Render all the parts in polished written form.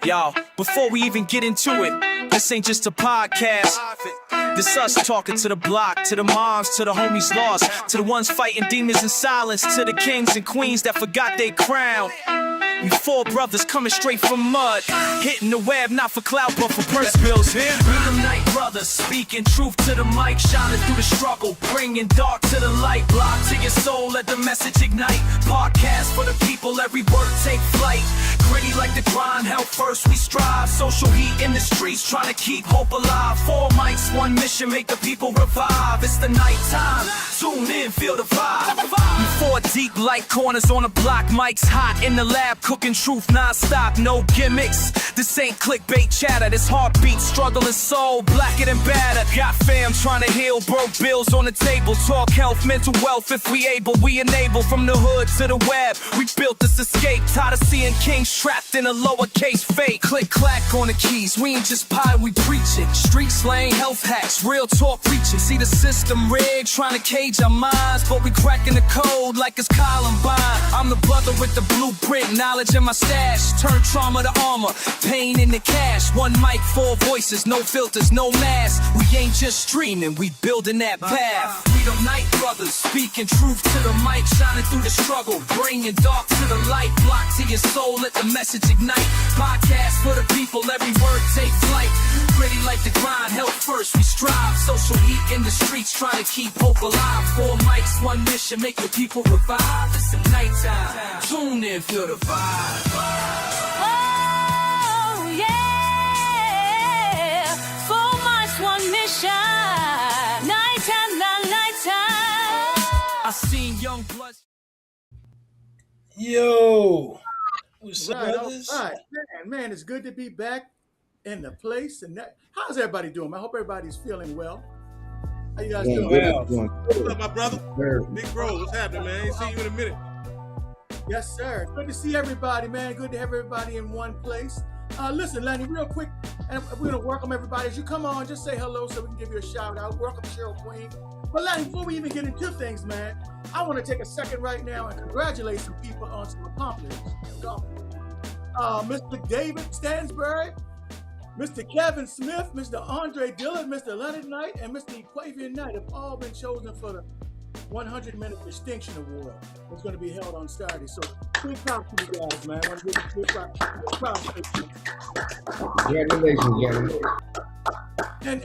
Y'all, before we even get into it, this ain't just a podcast. This us talking to the block, to the moms, to the homies lost, to the ones fighting demons in silence, to the kings and queens that forgot their crown. We four brothers coming straight from mud, hitting the web not for clout but for purse bills. Here, Rhythm Night brothers, speaking truth to the mic, shining through the struggle, bringing dark to the light. Block to your soul, let the message ignite. Podcast for the people, every word take flight. Gritty like the grind, hell first we strive. Social heat in the streets, trying to keep hope alive. 4 mics, 1 mission, make the people revive. It's the night time, tune in, feel the vibe. We 4 deep like corners on a block, mics hot in the lab, cooking truth non-stop, no gimmicks. This ain't clickbait chatter, this heartbeat, struggle and soul, blacker than batter. Got fam trying to heal, broke bills on the table. Talk health, mental wealth, if we able, we enable. From the hood to the web, we built this escape. Tired of seeing kings trapped in a lowercase fate. Click clack on the keys, we ain't just pie, we preach it. Street slang, health hacks, real talk preaching. See the system rigged, trying to cage our minds, but we cracking the code like it's Columbine. I'm the brother with the blueprint, knowledge in my stash. Turn trauma to armor, pain into cash. 1 mic, 4 voices, no filters, no mask. We ain't just streaming, we building that path. Freedom Night brothers, speaking truth to the mic, shining through the struggle, bringing dark to the light. Block to your soul, let the message ignite. Podcast for the people, every word take flight. Gritty like the grind, health first we strive. Social heat in the streets, trying to keep hope alive. 4 mics, 1 mission, make the people revive. It's the nighttime, tune in, feel the vibe. Oh yeah, 4 mics, 1 mission. Nighttime, nighttime. I seen young blood. Yo, what's up, Right, brothers? all right. Man, it's good to be back in the place. And how's everybody doing? I hope everybody's feeling well. How you guys doing? Well, What's up, my brother? Big bro, what's happening, man? Ain't seen you in a minute. Yes, sir. Good to see everybody, man. Good to have everybody in one place. Listen, Lenny, real quick, and we're gonna welcome everybody. As you come on, just say hello so we can give you a shout out. Welcome, Cheryl Queen. But Lenny, before we even get into things, man, I want to take a second right now and congratulate some people on some accomplishments. Mr. David Stansbury, Mr. Kevin Smith, Mr. Andre Dillard, Mr. Leonard Knight, and Mr. Equavian Knight have all been chosen for the 100-minute Distinction Award. It's going to be held on Saturday. So big props to you guys, man. I want to give you big props to you. Congratulations, gentlemen. And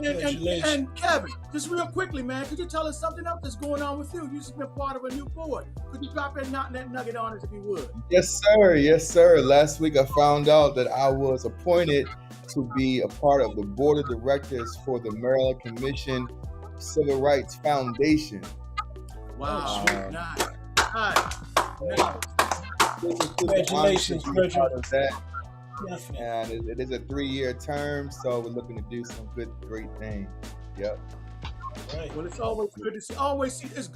Kevin, just real quickly, man, could you tell us something else that's going on with you? You've just been part of a new board. Could you drop that nugget on us if you would? Yes, sir. Yes, sir. Last week I found out that I was appointed to be a part of the board of directors for the Maryland Commission Civil Rights Foundation. Wow. Nice. Congratulations, part of that. definitely. And it is a 3-year term, so we're looking to do some great things. Yep. Right. Well, it's always good to see. It's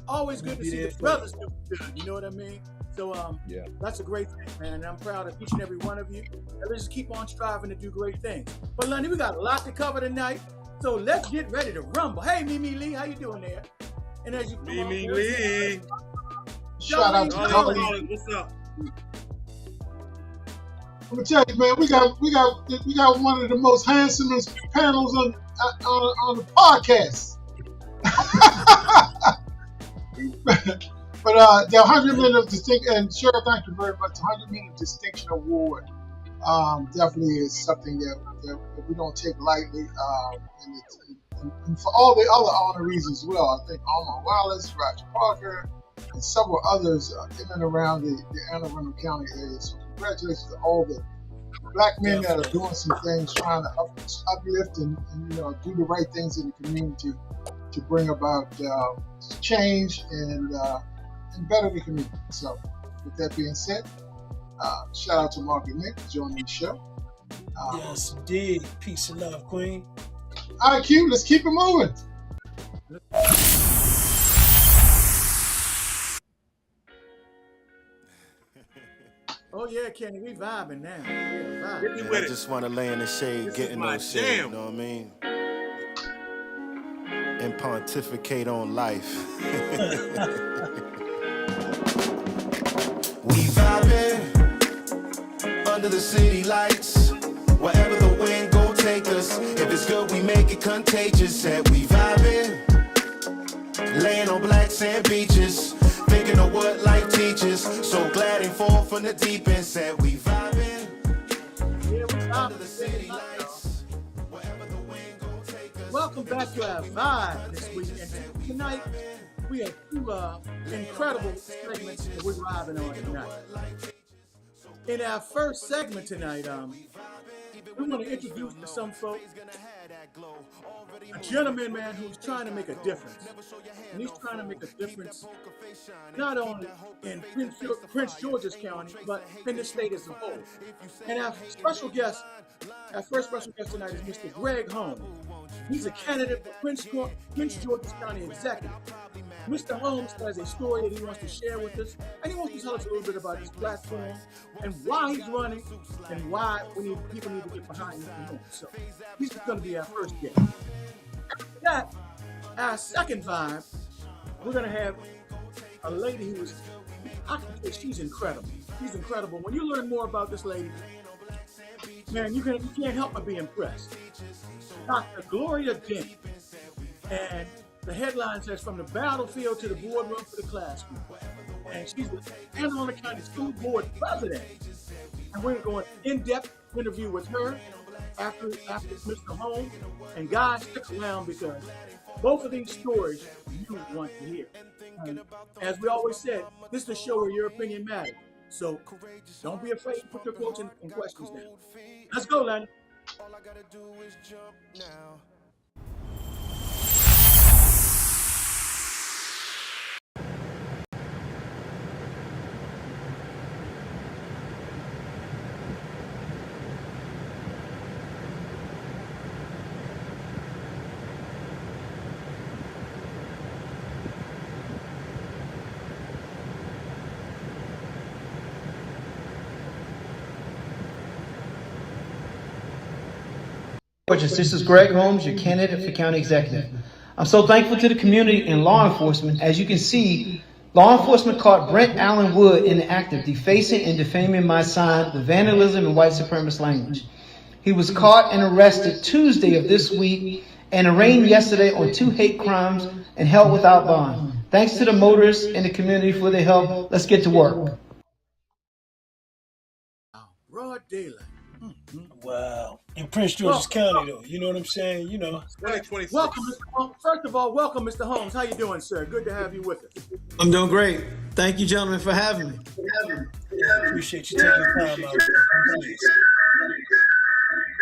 always good to see the brothers do good. You know what I mean? So Yeah. that's a great thing, man. And I'm proud of each and every one of you. And let's just keep on striving to do great things. But Lenny, we got a lot to cover tonight, so let's get ready to rumble. Hey, Mimi Lee, how you doing there? And as you come on, Mimi Lee. Shout out to Tony. What's up? I'm gonna tell you, man, we got one of the most handsomest panels on the podcast. But the 100-minute of distinction, and sure, thank you very much. The 100-minute distinction award definitely is something that we don't take lightly, and for all the other honorees as well. I think Omar Wallace, Roger Parker, and several others in and around the Anne Arundel County area. So congratulations to all the black men that are doing some things, trying to uplift and do the right things in the community to bring about change and better the community. So with that being said, shout out to Mark and Nick for joining the show. Yes, indeed. Peace and love, Queen. All right, Q, let's keep it moving. Oh yeah, Kenny, we vibing now. Yeah, Hit vibing. me I with it. just want to lay in the shade, This get is in my those shade, jam. you know what I mean? And pontificate on life. We vibing under the city lights, Wherever the wind gon' take us. If it's good, we make it contagious. Said we vibing, laying on black sand beaches, thinking of what life teaches. So glad and fall from the deep end. Said we vibing under the city lights. Wherever the wind gon' take us. Welcome back to our vibe this week. And tonight, we have two incredible segments that we're vibing on tonight. In our first segment tonight, we want to introduce to some folks a gentleman, man, who's trying to make a difference. And he's trying to make a difference not only in Prince George's County, but in the state as a whole. And our first special guest tonight is Mr. Greg Holmes. He's a candidate for Prince George's County Executive. Mr. Holmes has a story that he wants to share with us, and he wants to tell us a little bit about his platform and why he's running and why people need to get behind him. So he's going to be our first guest. After that, our second vibe, we're going to have a lady who is, I can say she's incredible. She's incredible. When you learn more about this lady, man, you can't help but be impressed. Dr.Gloria Dent. And the headline says, from the battlefield to the boardroom for the classroom. And she's the Anne Arundel County School Board President. And we're going to go in-depth interview with her after Mr. Holmes. And guys, stick around because both of these stories you want to hear. And as we always said, this is a show where your opinion matters. So don't be afraid to put your quotes and questions down. Let's go, Lenny. All I gotta do is jump now. This is Greg Holmes, your candidate for county executive. I'm so thankful to the community and law enforcement. As you can see, law enforcement caught Brent Allen Wood in the act of defacing and defaming my sign with vandalism and white supremacist language. He was caught and arrested Tuesday of this week and arraigned yesterday on 2 hate crimes and held without bond. Thanks to the motorists and the community for their help. Let's get to work. Broad daylight. Wow. In Prince George's County, though. You know what I'm saying? You know. 2026. Welcome, Mr. Holmes. First of all, welcome, Mr. Holmes. How you doing, sir? Good to have you with us. I'm doing great. Thank you, gentlemen, for having me. Appreciate you taking time out. Please.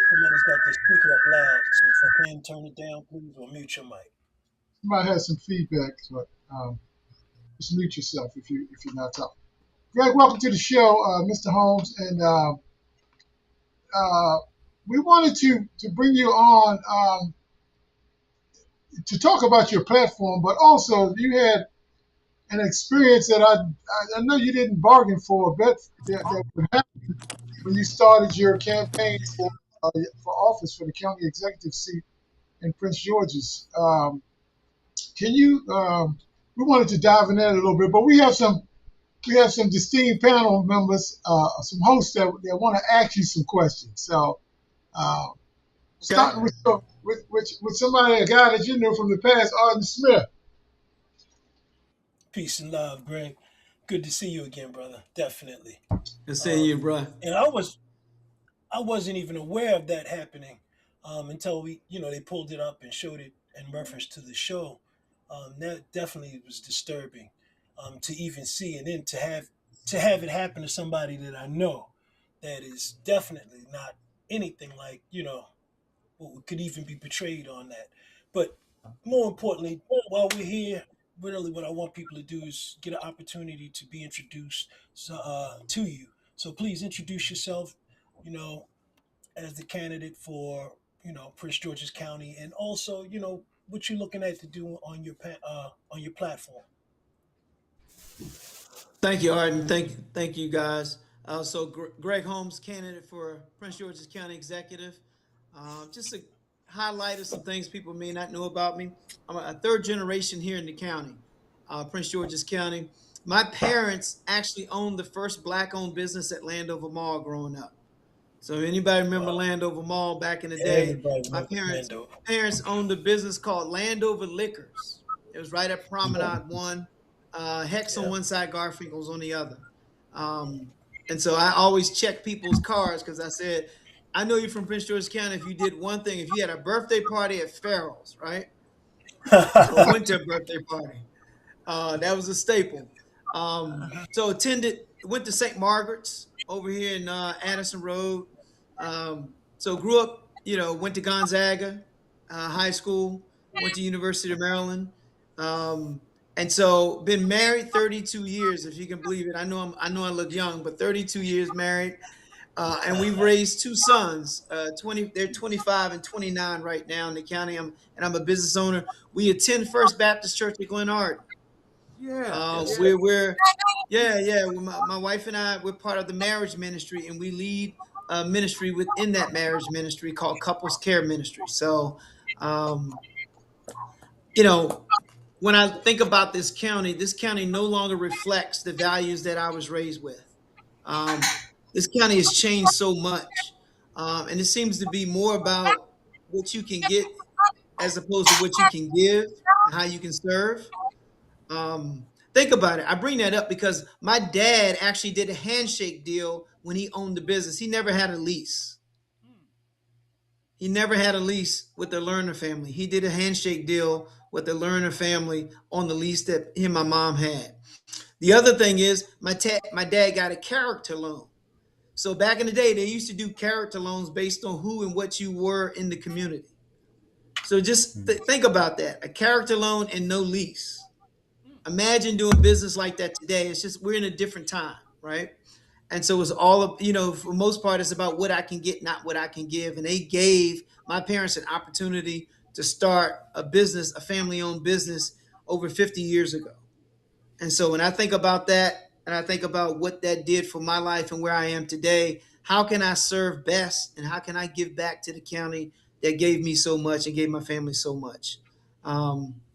Somebody's got this speaker up loud, so if I can turn it down, please, or mute your mic. You might have some feedback, but just mute yourself if you're not talking. Greg, welcome to the show, Mr. Holmes, and we wanted to bring you on to talk about your platform, but also you had an experience that I know you didn't bargain for, but that would happen when you started your campaign for office for the county executive seat in Prince George's. Can you? We wanted to dive in that a little bit, but we have some distinguished panel members, some hosts that want to ask you some questions. So, starting with somebody, a guy that you knew from the past, Arden Smith. Peace and love, Greg. Good to see you again, brother. Definitely. Good seeing you, bro. And I wasn't even aware of that happening until they pulled it up and showed it in reference to the show. That definitely was disturbing to even see, and then to have it happen to somebody that I know that is definitely not anything like what could even be portrayed on that. But more importantly, while we're here, really what I want people to do is get an opportunity to be introduced to you. So please introduce yourself, as the candidate for, Prince George's County, and also, what you're looking at to do on your platform. Thank you, Arden. Thank you, guys. So Greg Holmes, candidate for Prince George's County Executive. Just to highlight some things people may not know about me. I'm a third generation here in the county, Prince George's County. My parents actually owned the first Black-owned business at Landover Mall growing up. So anybody remember Landover Mall back in the day? Everybody My remember parents Lando. parents owned a business called Landover Liquors. It was right at Promenade One, Hex on Yeah. one side, Garfinkel's on the other. Um, and so I always check people's cars because I said, I know you're from Prince George's County. If you did one thing, if you had a birthday party at Farrell's, right, or went to a birthday party, that was a staple. So went to St. Margaret's over here in Addison Road. So grew up, went to Gonzaga High School, went to University of Maryland. Um, and so been married 32 years, if you can believe it. I know I look young, but 32 years married. And we've raised two sons, 20, they're 25 and 29 right now in the county. I'm a business owner. We attend First Baptist Church at Glen Ard. Yeah. Yes, sir. We're yeah. My wife and I, we're part of the marriage ministry, and we lead a ministry within that marriage ministry called Couples Care Ministry. So, um, you know, when I think about this county no longer reflects the values that I was raised with. This county has changed so much, and it seems to be more about what you can get as opposed to what you can give and how you can serve. Think about it. I bring that up because my dad actually did a handshake deal when he owned the business. He never had a lease. He never had a lease with the Lerner family. He did a handshake deal with the Lerner family on the lease that him and my mom had. The other thing is my dad got a character loan. So back in the day, they used to do character loans based on who and what you were in the community. So just think about that: a character loan and no lease. Imagine doing business like that today. It's just we're in a different time, right? And so it's all of, for the most part, it's about what I can get, not what I can give. And they gave my parents an opportunity to start a business, a family-owned business, over 50 years ago. And so when I think about that, and I think about what that did for my life and where I am today, how can I serve best and how can I give back to the county that gave me so much and gave my family so much?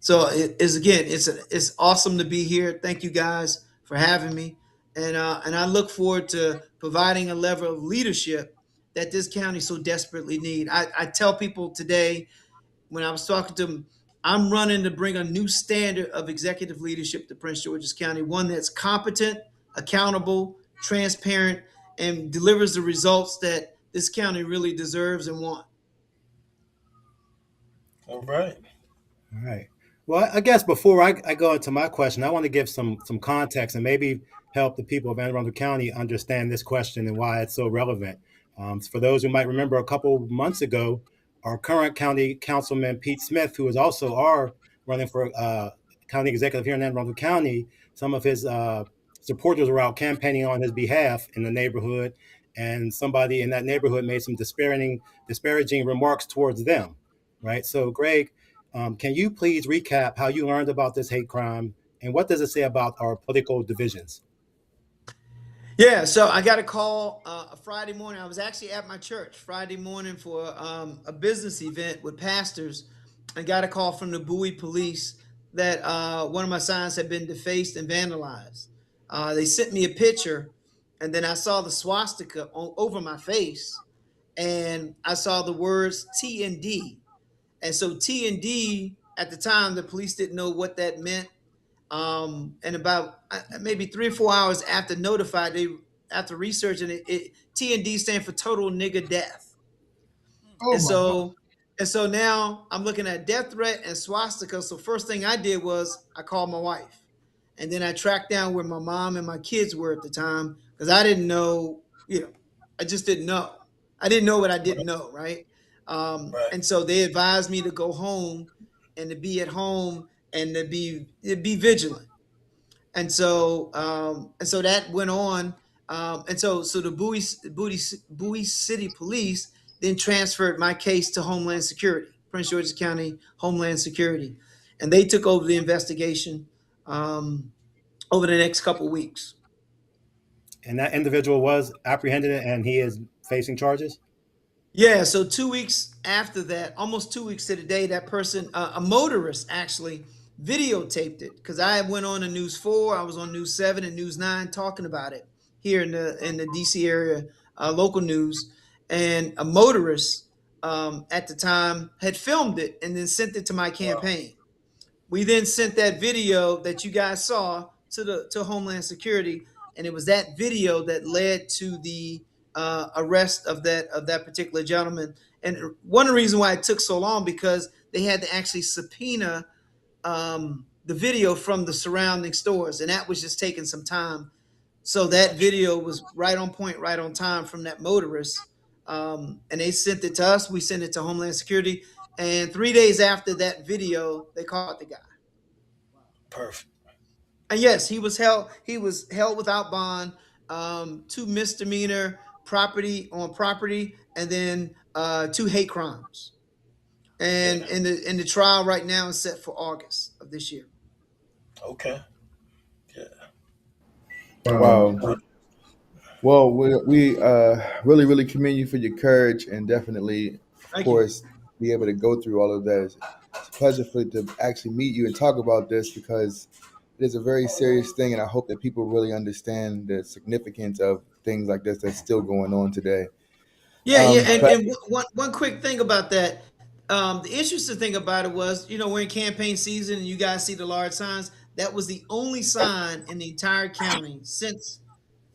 So it is, again, it's awesome to be here. Thank you guys for having me, and I look forward to providing a level of leadership that this county so desperately need. I tell people today when I was talking to them, I'm running to bring a new standard of executive leadership to Prince George's County, one that's competent, accountable, transparent, and delivers the results that this county really deserves and wants. All right. All right. Well, I guess before I go into my question, I want to give some context and maybe help the people of Anne Arundel County understand this question and why it's so relevant. For those who might remember, a couple of months ago, our current county councilman Pete Smith, who is also running for county executive here in Anne Arundel County, some of his supporters were out campaigning on his behalf in the neighborhood, and somebody in that neighborhood made some disparaging remarks towards them. Right. So, Greg, can you please recap how you learned about this hate crime and what does it say about our political divisions? Yeah, so I got a call a Friday morning. I was actually at my church Friday morning for a business event with pastors. I got a call from the Bowie police that one of my signs had been defaced and vandalized. They sent me a picture, and then I saw the swastika over my face, and I saw the words T and D. And so T and D, at the time, the police didn't know what that meant. And about maybe 3 or 4 hours after notified, after researching it, T and D stand for total nigger death. Oh And my God. so now I'm looking at death threat and swastika. So first thing I did was I called my wife, and then I tracked down where my mom and my kids were at the time because I didn't know, I just didn't know. I didn't know what I didn't know, right? Right. And so they advised me to go home and to be at home and to be vigilant. And so that went on. And so the Bowie City Police then transferred my case to Homeland Security, Prince George's County Homeland Security, and they took over the investigation over the next couple of weeks. And that individual was apprehended and he is facing charges? Yeah, so 2 weeks after that, almost 2 weeks to the day, that person, a motorist actually videotaped it because I went on to News 4, I was on News 7 and News 9 talking about it here in the DC area, local news. and a motorist at the time had filmed it and then sent it to my campaign. We then sent that video that you guys saw to Homeland Security, and it was that video that led to the arrest of that particular gentleman. And one of the reasons why it took so long because they had to actually subpoena the video from the surrounding stores, and that was just taking some time. So that video was right on point, right on time from that motorist. And they sent it to us. We sent it to Homeland Security. And 3 days after that video, they caught the guy. Perfect. And yes, he was held. He was held without bond, 2 misdemeanor property on property, and then 2 hate crimes. And Yeah. in the trial right now is set for August of this year. Okay. Yeah. Wow. Good. Well, we really, really commend you for your courage and definitely, of Thank you. course, be able to go through all of that. It's a pleasure to actually meet you and talk about this because it is a very serious thing, and I hope that people really understand the significance of things like this that's still going on today. Yeah, yeah, But and one quick thing about that. The interesting thing about it was, we're in campaign season, and you guys see the large signs. That was the only sign in the entire county since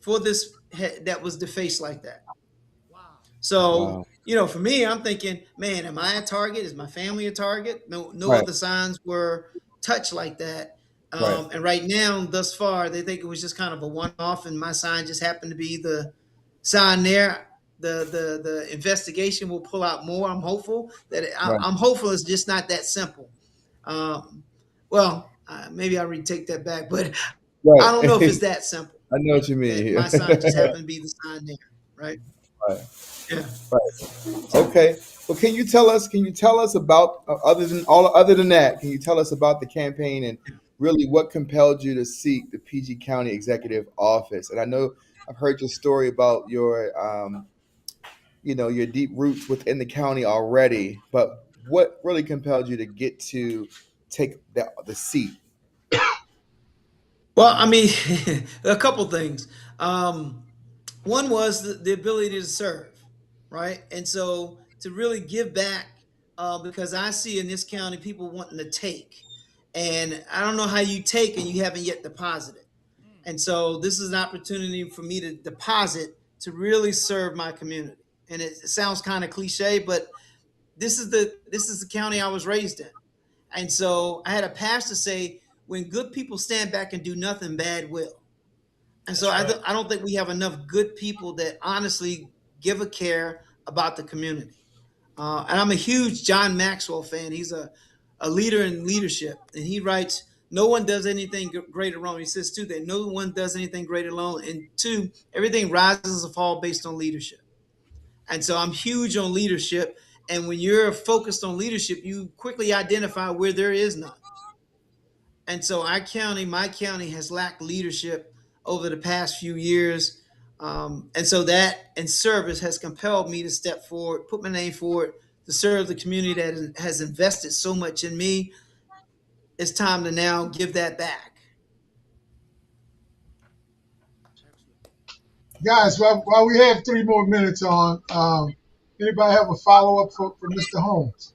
for this that was defaced like that. So, wow, for me, I'm thinking, man, am I a target? Is my family a target? No right, other signs were touched like that. right, And right now, thus far, they think it was just kind of a one-off, and my sign just happened to be the sign there. The investigation will pull out more. I'm hopeful that right, I'm hopeful it's just not that simple. Um, well, maybe I retake that back, but right. I don't know if it's that simple. I know what you mean That here. my sign just happened to be the sign there, right? Right, Yeah. right. Okay. Well, can you tell us? Can you tell us about other than that? Can you tell us about the campaign and really what compelled you to seek the PG County Executive Office? And I know I've heard your story about your deep roots within the county already, but what really compelled you to get to take the seat? Well, I mean, a couple things. Um, One was the ability to serve, right? And so to really give back, because I see in this county people wanting to take, and I don't know how you take and you haven't yet deposited. And so this is an opportunity for me to deposit to really serve my community. And it sounds kind of cliche, but this is the county I was raised in. And so I had a pastor say, when good people stand back and do nothing, bad will. And so That's right. I don't think we have enough good people that honestly give a care about the community. And I'm a huge John Maxwell fan. He's a leader in leadership. And he writes, no one does anything great alone. He says, too, that no one does anything great alone. And two, everything rises or falls based on leadership. And so I'm huge on leadership. And when you're focused on leadership, you quickly identify where there is none. And so my county has lacked leadership over the past few years. And so that and service has compelled me to step forward, put my name forward to serve the community that has invested so much in me. It's time to now give that back. Guys, while we have 3 more minutes on, anybody have a follow up for Mr. Holmes?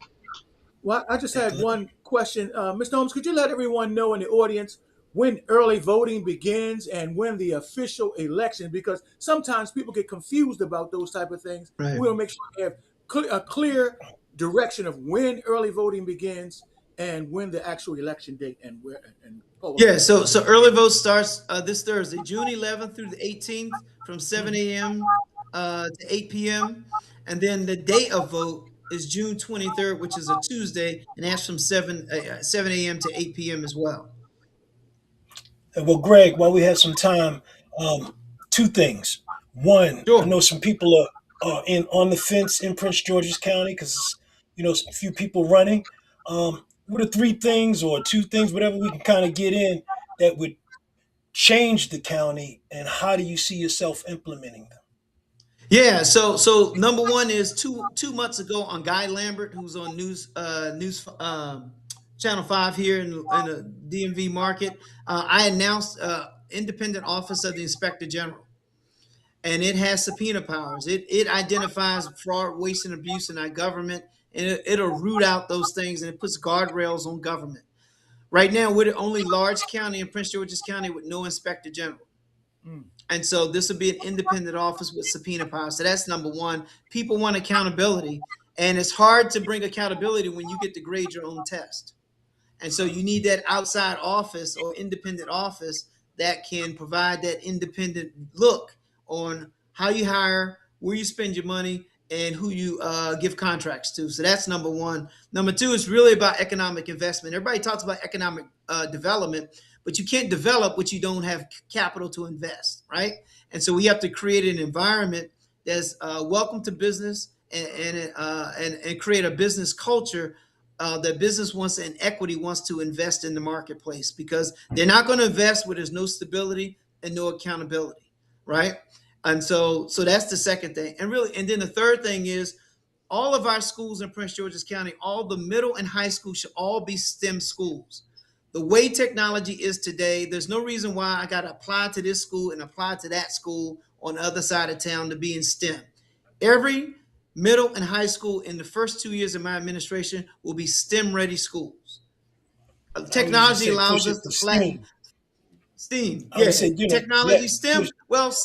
Well, I just had one question. Mr. Holmes, could you let everyone know in the audience when early voting begins and when the official election, because sometimes people get confused about those type of things. Right. We'll make sure we have a clear direction of when early voting begins and when the actual election date and where and polling. Yeah, so early vote starts this Thursday, June 11th through the 18th, from 7 a.m. To 8 p.m. And then the date of vote is June 23rd, which is a Tuesday, and that's from 7 a.m. to 8 p.m. as well. Well, Greg, while we have some time, two things. One, I Sure. know some people are in on the fence in Prince George's County because a few people running. What are three things or two things, whatever we can kind of get in that would change the county, and how do you see yourself implementing them? Yeah, so number one is two months ago on Guy Lambert, who's on news Channel 5 here in the DMV market. I announced independent office of the Inspector General. and it has subpoena powers. It identifies fraud, waste, and abuse in our government, and it'll root out those things, and it puts guardrails on government. Right now, we're the only large county in Prince George's County with no inspector general. And so this will be an independent office with subpoena power. So that's number one. People want accountability, and it's hard to bring accountability when you get to grade your own test. And so you need that outside office or independent office that can provide that independent look on how you hire, where you spend your money, and who you give contracts to. So that's number one. Number two is really about economic investment. Everybody talks about economic development, but you can't develop what you don't have capital to invest, right? And so we have to create an environment that's welcome to business and create a business culture that business wants and equity wants to invest in the marketplace, because they're not going to invest where there's no stability and no accountability, right? And so that's the second thing. And then the third thing is all of our schools in Prince George's County, all the middle and high schools should all be STEM schools. The way technology is today, there's no reason why I got to apply to this school and apply to that school on the other side of town to be in STEM. Every middle and high school in the first 2 years of my administration will be STEM-ready schools. Technology allows us to flatten STEAM. Yeah, technology, STEM. Well,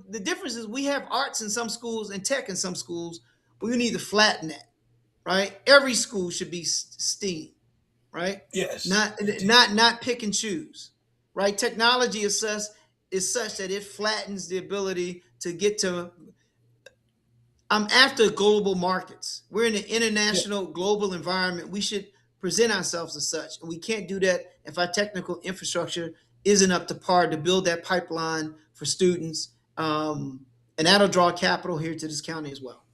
the difference is we have arts in some schools and tech in some schools, but we need to flatten that, right? Every school should be STEAM, right? Yes. Not pick and choose, right? Technology is such that it flattens the ability to get to. I'm after global markets. We're in an international global environment. We should present ourselves as such. And we can't do that if our technical infrastructure isn't up to par to build that pipeline for students. And that'll draw capital here to this county as well.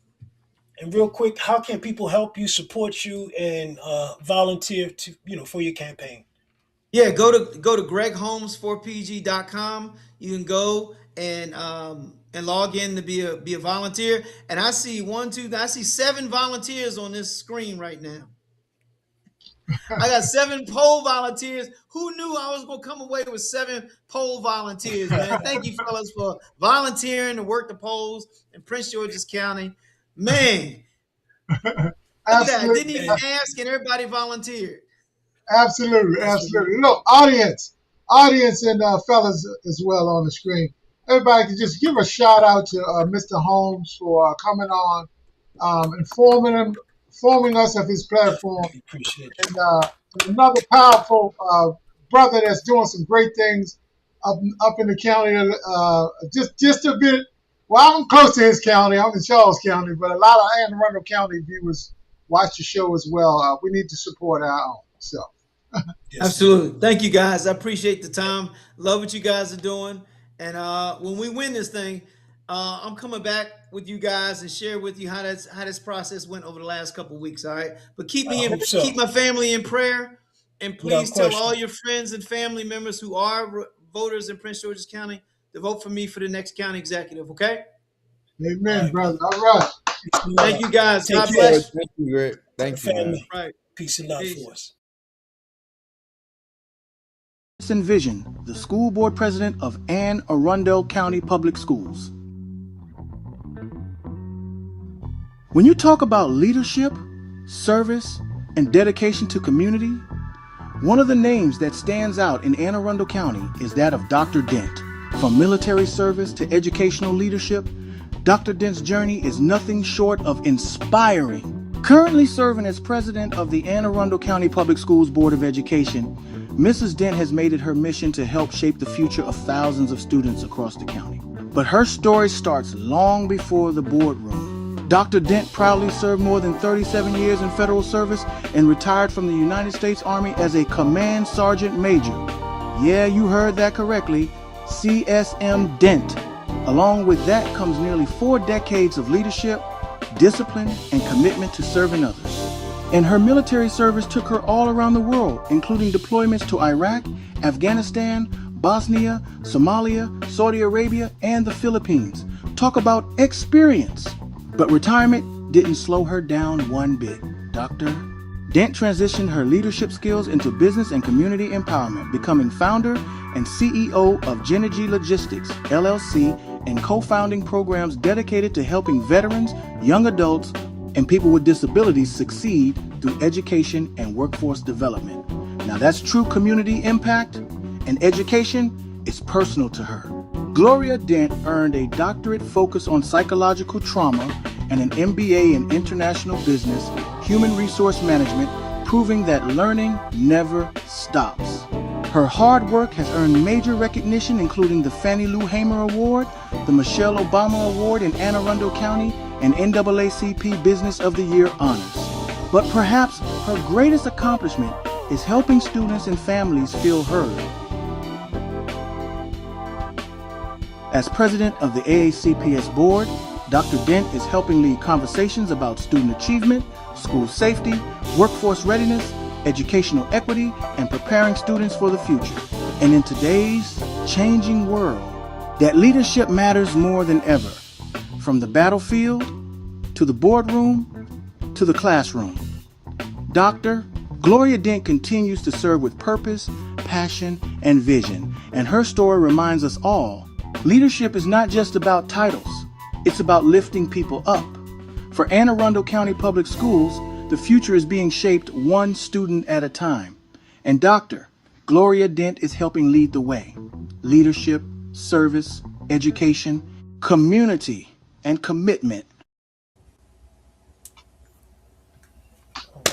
And real quick, how can people help you, support you, and volunteer to for your campaign? Yeah, go to gregholmes4pg.com. You can go and log in to be a volunteer. And I see I see 7 volunteers on this screen right now. I got 7 poll volunteers. Who knew I was going to come away with 7 poll volunteers, man? Thank you, fellas, for volunteering to work the polls in Prince George's County. Man, I didn't even ask, and everybody volunteered. Absolutely. Look, audience and fellas as well on the screen. Everybody can just give a shout out to Mr. Holmes for coming on, informing us of his platform. Appreciate it. And another powerful brother that's doing some great things up in the county. Just a bit. Well, I'm close to his county. I'm in Charles County, but a lot of Anne Arundel County viewers watch the show as well. We need to support our own. So, absolutely. Thank you, guys. I appreciate the time. Love what you guys are doing. And when we win this thing, I'm coming back with you guys and share with you how this process went over the last couple of weeks. All right, but keep my family in prayer, and please tell all your friends and family members who are voters in Prince George's County to vote for me for the next county executive. Okay. Amen, brother. All right. Thank you, guys. God Thank bless. Thank you, Greg. Thank you. Family. Right. Peace and love for us. Vision, the school board president of Anne Arundel County Public Schools. When you talk about leadership, service, and dedication to community, one of the names that stands out in Anne Arundel County is that of Dr. Dent. From military service to educational leadership, Dr. Dent's journey is nothing short of inspiring. Currently serving as president of the Anne Arundel County Public Schools Board of Education, Mrs. Dent has made it her mission to help shape the future of thousands of students across the county. But her story starts long before the boardroom. Dr. Dent proudly served more than 37 years in federal service and retired from the United States Army as a Command Sergeant Major. Yeah, you heard that correctly, CSM Dent. Along with that comes nearly 4 decades of leadership, discipline, and commitment to serving others. And her military service took her all around the world, including deployments to Iraq, Afghanistan, Bosnia, Somalia, Saudi Arabia, and the Philippines. Talk about experience. But retirement didn't slow her down one bit. Dr. Dent transitioned her leadership skills into business and community empowerment, becoming founder and CEO of Genergy Logistics, LLC, and co-founding programs dedicated to helping veterans, young adults, and people with disabilities succeed through education and workforce development. Now that's true community impact, and education is personal to her. Gloria Dent earned a doctorate focus on psychological trauma and an MBA in international business, human resource management, proving that learning never stops. Her hard work has earned major recognition, including the Fannie Lou Hamer Award, the Michelle Obama Award in Anne Arundel County, and NAACP Business of the Year honors. But perhaps her greatest accomplishment is helping students and families feel heard. As president of the AACPS Board, Dr. Dent is helping lead conversations about student achievement, school safety, workforce readiness, educational equity, and preparing students for the future. And in today's changing world, that leadership matters more than ever. From the battlefield, to the boardroom, to the classroom. Dr. Gloria Dent continues to serve with purpose, passion, and vision. And her story reminds us all, leadership is not just about titles. It's about lifting people up. For Anne Arundel County Public Schools, the future is being shaped one student at a time. And Dr. Gloria Dent is helping lead the way. Leadership, service, education, community, and commitment.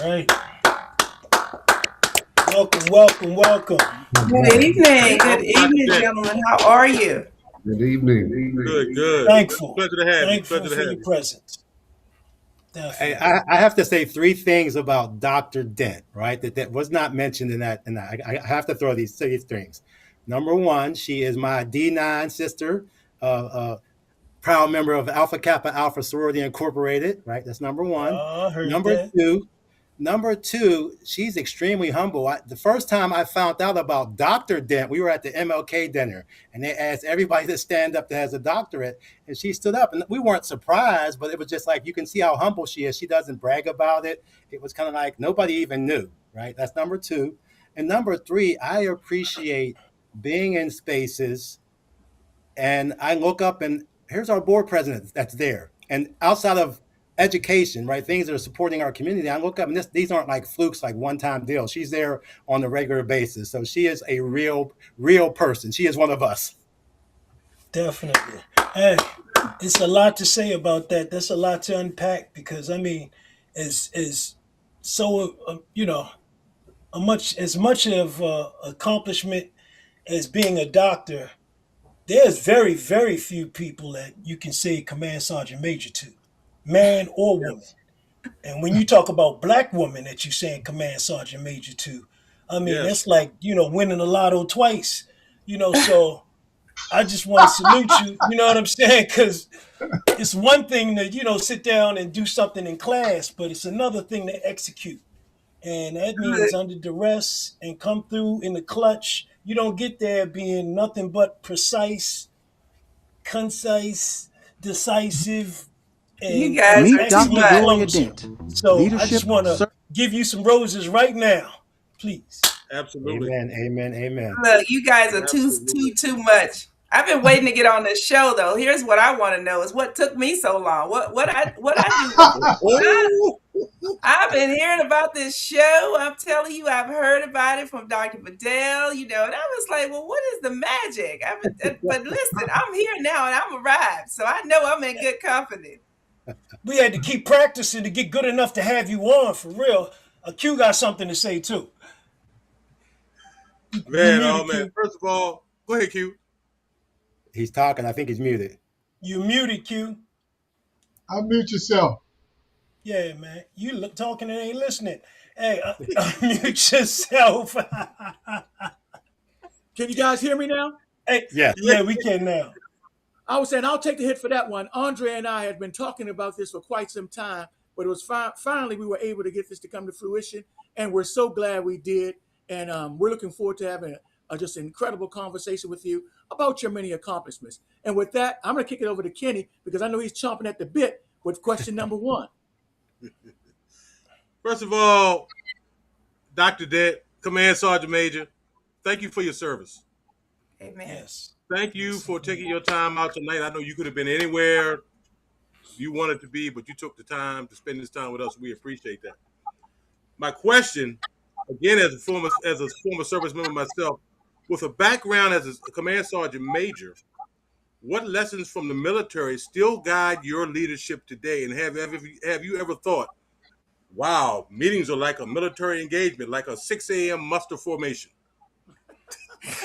All right. Welcome. Good evening. Good evening, gentlemen. How are you? Good evening. Good. Thankful. Pleasure to have you. Thankful Pleasure to for have your you. presence. Hey, Definitely. I have to say three things about Dr. Dent, right? That was not mentioned in that. And I have to throw these things. Number one, she is my D9 sister, proud member of Alpha Kappa Alpha Sorority Incorporated, right? That's number one. Heard Number that. Number two, she's extremely humble. The first time I found out about Dr. Dent, we were at the MLK dinner, and they asked everybody to stand up that has a doctorate, and she stood up. And we weren't surprised, but it was just like, you can see how humble she is. She doesn't brag about it. It was kind of like nobody even knew, right? That's number two. And number three, I appreciate being in spaces, and I look up, and here's our board president that's there. And outside of education, right? Things that are supporting our community. I look up, and these aren't like flukes, like one-time deals. She's there on a regular basis. So she is a real person. She is one of us. Definitely. Hey, it's a lot to say about that. That's a lot to unpack because I mean, is so as much of accomplishment as being a doctor. There's very, very few people that you can say command sergeant major to, man or woman. And when you talk about black women that you saying command sergeant major to, I mean, that's like, winning the lotto twice, so I just want to salute you, you know what I'm saying? Because it's one thing to, sit down and do something in class, but it's another thing to execute. And that means under duress and come through in the clutch. You don't get there being nothing but precise, concise, decisive, You and guys Meet are too Dr. much. Gloria Dent. So I Leadership, just want to give you some roses right now, please. Absolutely. Amen. Look, you guys are too much. I've been waiting to get on this show though. Here's what I want to know is what took me so long. What I do. I've been hearing about this show. I'm telling you, I've heard about it from Dr. Bedell, and I was like, well, what is the magic? But listen, I'm here now and I'm arrived. So I know I'm in good company. We had to keep practicing to get good enough to have you on for real. Q got something to say too. Man, man. First of all, go ahead, Q. He's talking. I think he's muted. You muted, Q. Unmute yourself. Yeah, man. You talking and ain't listening. Hey, unmute yourself. Can you guys hear me now? Hey, yeah, we can now. I was saying I'll take the hit for that one. Andre and I had been talking about this for quite some time, but it was finally we were able to get this to come to fruition, and we're so glad we did. And we're looking forward to having just an incredible conversation with you about your many accomplishments. And with that, I'm going to kick it over to Kenny because I know he's chomping at the bit with question number one. First of all, Dr. Dent, Command Sergeant Major, thank you for your service. Amen. Yes. thank you for taking your time out tonight. I know you could have been anywhere you wanted to be, but you took the time to spend this time with us. We appreciate that. My question, again, as a former service member myself, with a background as a command sergeant major, what lessons from the military still guide your leadership today? And have you ever thought, wow, meetings are like a military engagement, like a 6 a.m. muster formation?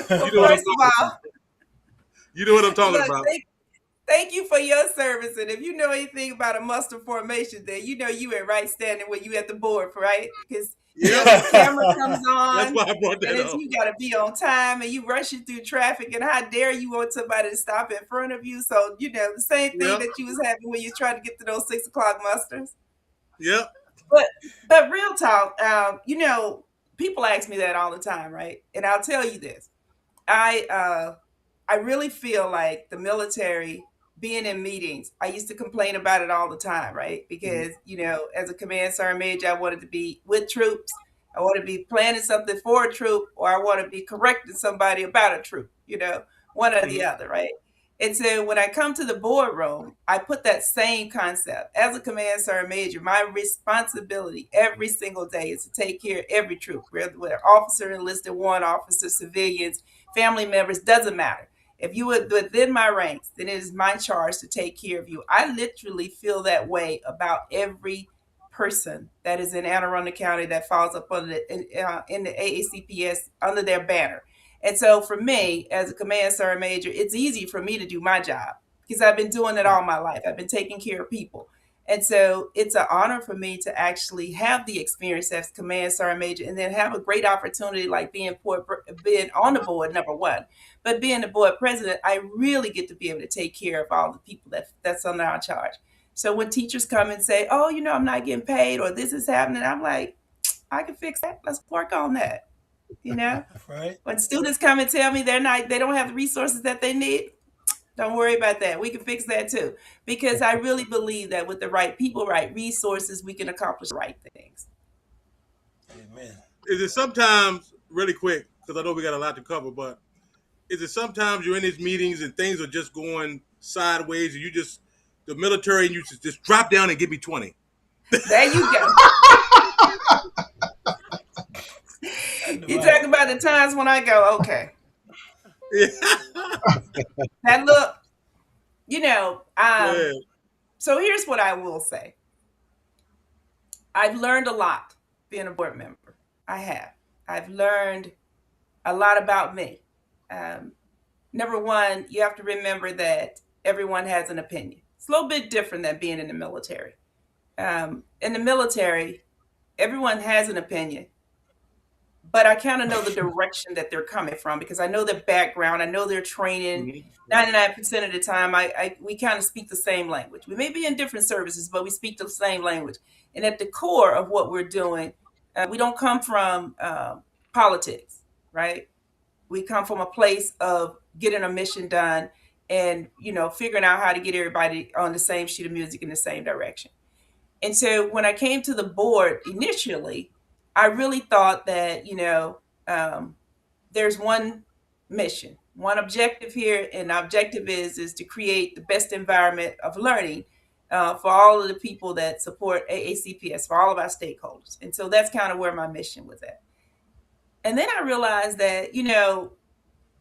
Well, You know what I'm first of talking all, about. You know what I'm talking look, about. thank you for your service. And if you know anything about a muster formation, then you know you in right standing when you at the board, right? Because Yeah, the camera comes that's on, why I brought and that it's, up. you got to be on time, and you rushing through traffic. And how dare you want somebody to stop in front of you? So you know the same thing Yep, that you was having when you trying to get to those 6 o'clock musters. yep. But real talk, you know, people ask me that all the time, right? And I'll tell you this. I really feel like the military being in meetings, I used to complain about it all the time, right? Mhm. Because, you know, as a command sergeant major, I wanted to be with troops. I want to be planning something for a troop, or I want to be correcting somebody about a troop, you know, one or the Mhm. other, right? And so when I come to the boardroom, I put that same concept. As a command sergeant major, my responsibility every single day is to take care of every troop, whether officer, enlisted, warrant officer, civilians, family members, doesn't matter. If you were within my ranks, then it is my charge to take care of you. I literally feel that way about every person that is in Anne Arundel County that falls up under in the AACPS under their banner. And so for me, as a command sergeant major, it's easy for me to do my job because I've been doing it all my life. I've been taking care of people. And so it's an honor for me to actually have the experience as command sergeant major and then have a great opportunity like being on the board, number one. But being the board president, I really get to be able to take care of all the people that's under our charge. So when teachers come and say, oh, you know, I'm not getting paid or this is happening, I'm like, I can fix that. Let's work on that. You know? Right? When students come and tell me they don't have the resources that they need, don't worry about that. We can fix that too. Because I really believe that with the right people, right resources, we can accomplish the right things. Amen. Is it sometimes really quick because I know we got a lot to cover, but is it sometimes you're in these meetings and things are just going sideways and you just the military and you just drop down and give me 20? There you go. You talk about the times when I go, okay. Yeah. That look, you know, Yeah. so here's what I will say. I've learned a lot being a board member. I have. I've learned a lot about me. Number one, you have to remember that everyone has an opinion. It's a little bit different than being in the military. In the military, everyone has an opinion, but I kind of know the direction that they're coming from because I know their background, I know their training. Mhm. 99% of the time, we kind of speak the same language. We may be in different services, but we speak the same language. And at the core of what we're doing, we don't come from politics, right? We come from a place of getting a mission done and, you know, figuring out how to get everybody on the same sheet of music in the same direction. And so when I came to the board initially, I really thought that, you know, there's one mission, one objective here, and the objective is to create the best environment of learning for all of the people that support AACPS, for all of our stakeholders. And so that's kind of where my mission was at. And then I realized that, you know,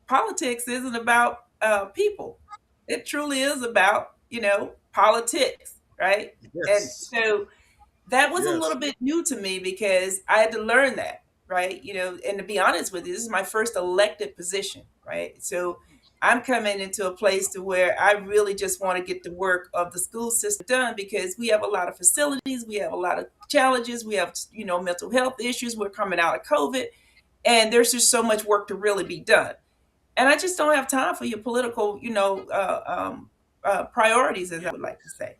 politics isn't about people. It truly is about, you know, politics, right? And Yes. so that was a Yes. little bit new to me because I had to learn that, right? You know, and to be honest with you, this is my first elected position, right? So I'm coming into a place to where I really just want to get the work of the school system done because we have a lot of facilities, we have a lot of challenges, we have, you know, mental health issues, we're coming out of COVID, and there's just so much work to really be done. And I just don't have time for your political, you know, priorities, as I would like to say.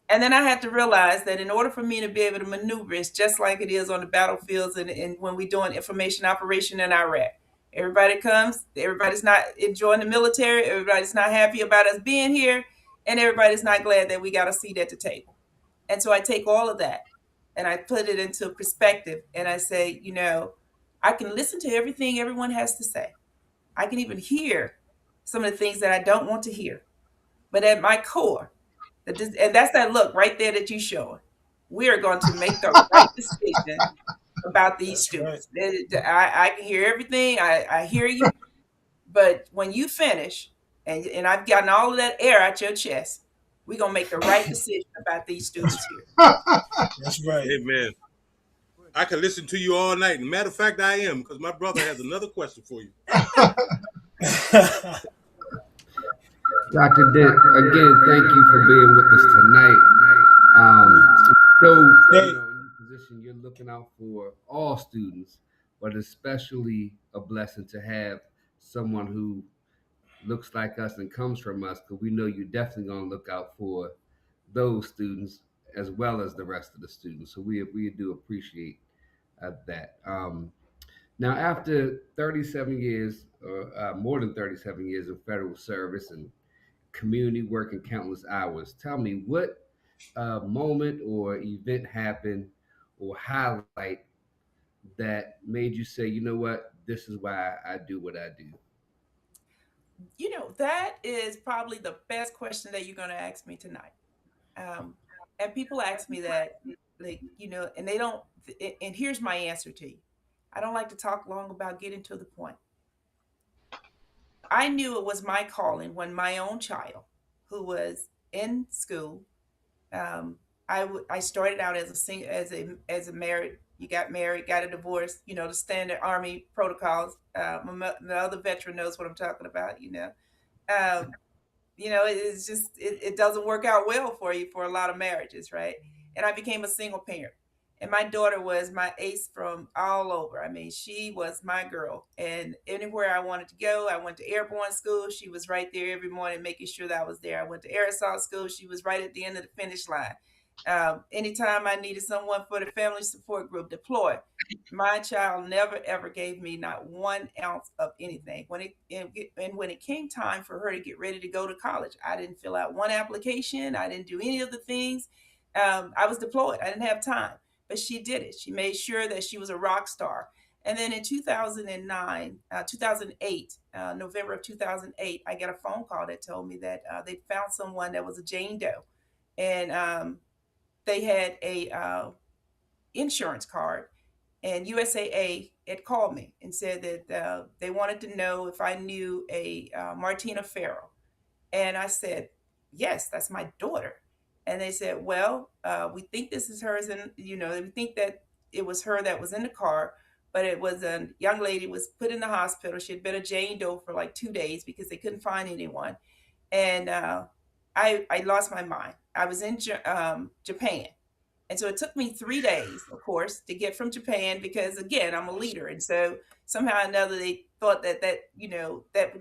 And then I had to realize that in order for me to be able to maneuver, it's just like it is on the battlefields and when we're doing information operation in Iraq. Everybody comes, everybody's not enjoying the military, everybody's not happy about us being here, and everybody's not glad that we got a seat at the table. And so I take all of that and I put it into perspective and I say, you know, I can listen to everything everyone has to say. I can even hear some of the things that I don't want to hear. But at my core, and that's that look right there that you showing. We are going to make the right decision about these That's right. students. I can hear everything. I hear you. But when you finish, and I've gotten all of that air out your chest, we're going to make the right decision about these students here. That's right. Amen. I can listen to you all night. Matter of fact, I am, because my brother has another question for you. Dr. Dent, again, thank you for being with us tonight. So, Hey. in your position, you're looking out for all students, but especially a blessing to have someone who looks like us and comes from us, because we know you're definitely going to look out for those students as well as the rest of the students. So we do appreciate that. Now, after 37 years, or more than 37 years of federal service and community work and countless hours, tell me what moment or event happened or highlight that made you say, you know what, this is why I do what I do. That is probably the best question that you're going to ask me tonight. And people ask me that, like, and they don't, and here's my answer to you. I don't like to talk long about getting to the point. I knew it was my calling when my own child, who was in school, I started out as a married. You got married, got a divorce. The standard Army protocols. The other veteran knows what I'm talking about. It's just it doesn't work out well for you for a lot of marriages, right? And I became a single parent. And my daughter was my ace from all over. I mean, she was my girl. And anywhere I wanted to go, I went to airborne school. She was right there every morning, making sure that I was there. I went to air assault school. She was right at the end of the finish line. Anytime I needed someone for the family support group deploy, my child never ever gave me not 1 ounce of anything. When it came time for her to get ready to go to college, I didn't fill out one application. I didn't do any of the things. I was deployed. I didn't have time. But she did it. She made sure that she was a rock star. And then in 2008, November of 2008, I got a phone call that told me that they found someone that was a Jane Doe. And they had a insurance card. And USAA had called me and said that they wanted to know if I knew a Martina Farrell. And I said, yes, that's my daughter. And they said, well, we think this is hers. And, we think that it was her that was in the car, but it was a young lady was put in the hospital. She had been a Jane Doe for like 2 days because they couldn't find anyone. And I lost my mind. I was in Japan. And so it took me 3 days, of course, to get from Japan because, again, I'm a leader. And so somehow or another, they thought that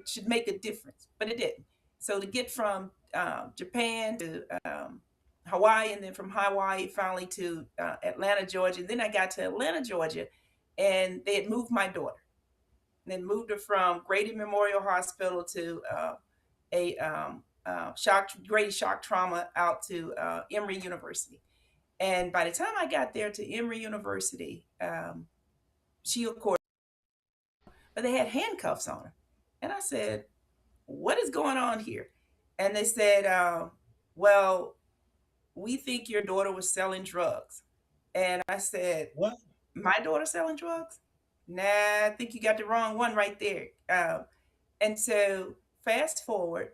should make a difference, but it didn't. So to get from Japan to Hawaii, and then from Hawaii finally to Atlanta, Georgia. And then I got to Atlanta, Georgia, and they had moved my daughter. And then moved her from Grady Memorial Hospital to Grady Shock Trauma out to Emory University. And by the time I got there to Emory University, she, of course, but they had handcuffs on her. And I said, what is going on here? And they said, well, we think your daughter was selling drugs. And I said, What? My daughter selling drugs? Nah, I think you got the wrong one right there. And so fast forward,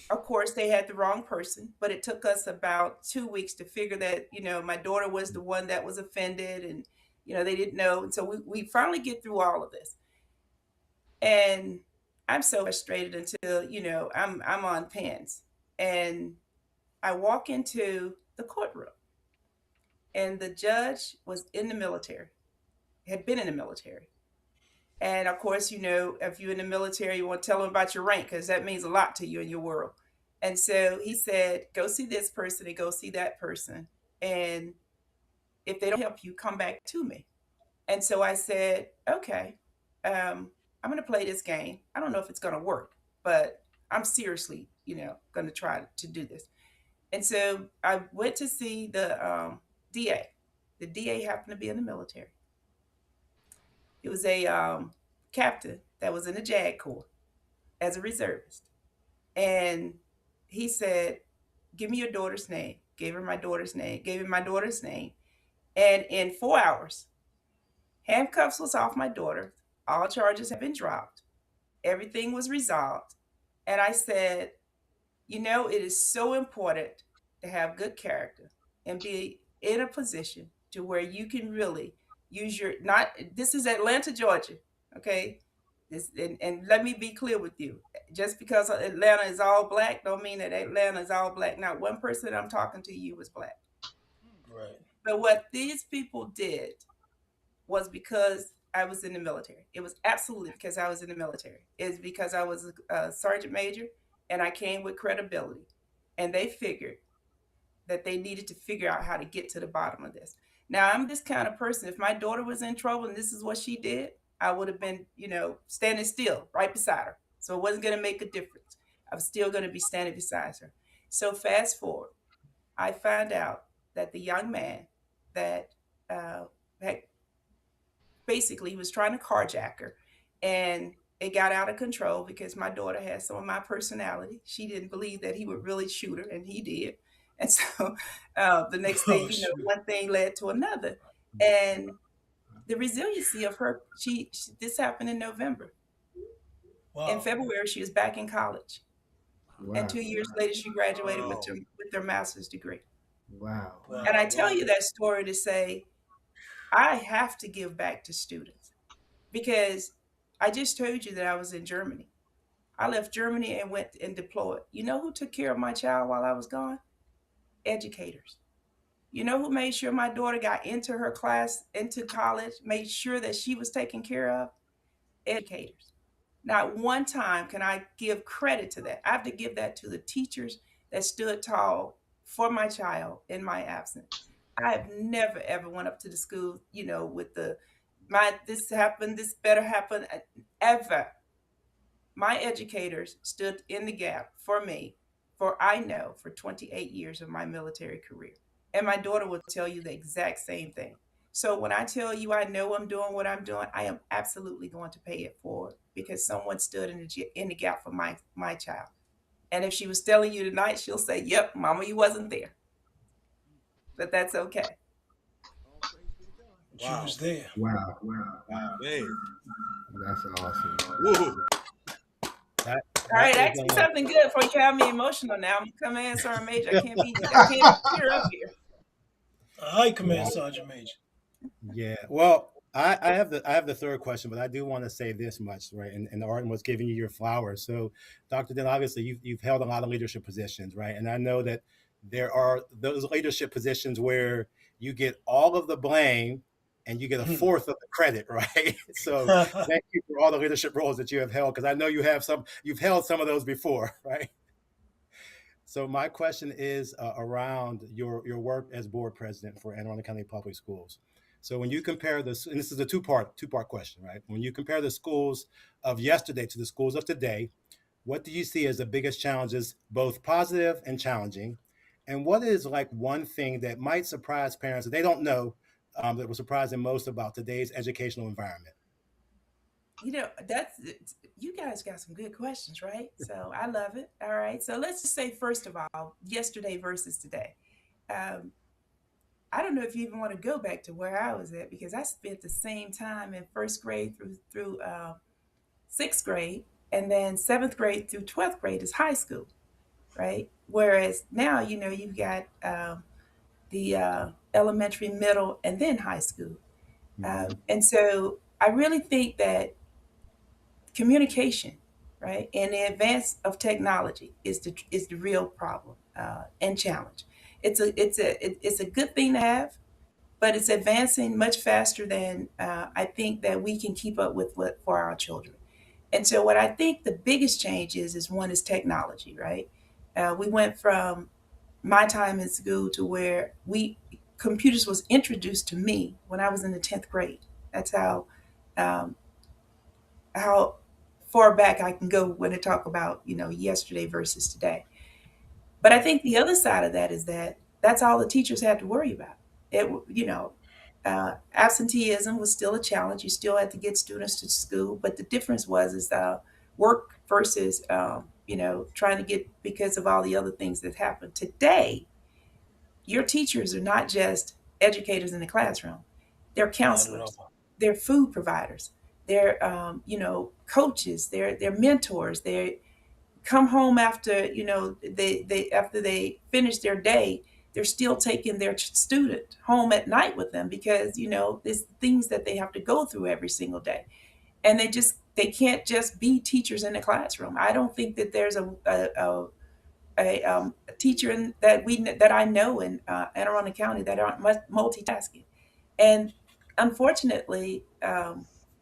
of course, they had the wrong person, but it took us about 2 weeks to figure that, my daughter was the one that was offended and, they didn't know. And so we finally get through all of this. And I'm so frustrated until, I'm on pins. And I walk into the courtroom and the judge was in the military, had been in the military. And of course, if you're in the military, you want to tell them about your rank because that means a lot to you in your world. And so he said, go see this person and go see that person. And if they don't help you, come back to me. And so I said, okay, I'm going to play this game. I don't know if it's going to work, but I'm seriously, going to try to do this. And so I went to see the DA. The DA happened to be in the military. It was a captain that was in the JAG Corps. as a reservist. And he said, "Give me your daughter's name." Gave her my daughter's name, gave him my daughter's name. And in 4 hours, handcuffs was off my daughter. All charges have been dropped. Everything was resolved. And I said, it is so important to have good character and be in a position to where you can really use your, not, this is Atlanta, Georgia, okay? And let me be clear with you. Just because Atlanta is all black don't mean that Atlanta is all black. Not one person I'm talking to you was black. Right. But what these people did was because I was in the military. It was absolutely because I was in the military. It's because I was a sergeant major and I came with credibility. And they figured that they needed to figure out how to get to the bottom of this. Now, I'm this kind of person. If my daughter was in trouble and this is what she did, I would have been, standing still right beside her. So it wasn't going to make a difference. I was still going to be standing beside her. So fast forward, I found out that the young man that had basically he was trying to carjack her, and it got out of control because my daughter had some of my personality. She didn't believe that he would really shoot her, and he did. And so the next thing you know, one thing led to another. And the resiliency of her, this happened in November. Wow. In February, she was back in college. Wow. And 2 years later, she graduated with her master's degree. Wow. And I tell you that story to say, I have to give back to students because I just told you that I was in Germany. I left Germany and went and deployed. You know who took care of my child while I was gone? Educators. You know who made sure my daughter got into her class, into college, made sure that she was taken care of? Educators. Not one time can I give credit to that. I have to give that to the teachers that stood tall for my child in my absence. I have never ever went up to the school, with this happened, this better happen, ever. My educators stood in the gap for me for 28 years of my military career. And my daughter will tell you the exact same thing. So when I tell you I know I'm doing what I'm doing, I am absolutely going to pay it forward because someone stood in the gap for my child. And if she was telling you tonight, she'll say, "Yep, Mama, you wasn't there." But that's okay. She was there. Wow. Man. That's awesome. Woo. All right, ask me something good before you have me emotional now. I'm Command Sergeant Major. I can't tear up here. Hi, Command Sergeant Major. Yeah. Well, I have the third question, but I do want to say this much, right? And Arden was giving you your flowers. So, Dr. Dent, obviously you've held a lot of leadership positions, right? And I know that there are those leadership positions where you get all of the blame and you get a fourth of the credit, right? So thank you for all the leadership roles that you have held, because I know you've held some of those before, right? So my question is around your work as board president for Anne Arundel County Public Schools. So when you compare this, and this is a two-part question, right? When you compare the schools of yesterday to the schools of today, what do you see as the biggest challenges, both positive and challenging? And what is like one thing that might surprise parents that they don't know that will surprise them most about today's educational environment? You guys got some good questions, right? So I love it. All right. So let's just say, first of all, yesterday versus today. I don't know if you even want to go back to where I was at, because I spent the same time in first grade through sixth grade, and then seventh grade through 12th grade is high school, right? Whereas now, you've got the elementary, middle, and then high school. And so I really think that communication, right, and the advance of technology is the real problem and challenge. It's a good thing to have, but it's advancing much faster than I think that we can keep up with for our children. And so what I think the biggest change is one is technology, right? We went from my time in school to where computers was introduced to me when I was in the 10th grade. That's how far back I can go when I talk about, yesterday versus today. But I think the other side of that is that's all the teachers had to worry about. Absenteeism was still a challenge. You still had to get students to school, but the difference was work versus, trying to get because of all the other things that happen. Today, your teachers are not just educators in the classroom, they're Not at counselors, all. they're food providers, they're, coaches, they're mentors, they come home after, after they finish their day, they're still taking their student home at night with them because, there's things that they have to go through every single day. And they can't just be teachers in the classroom. I don't think that there's a teacher that I know in Anne Arundel County that aren't multitasking, and unfortunately,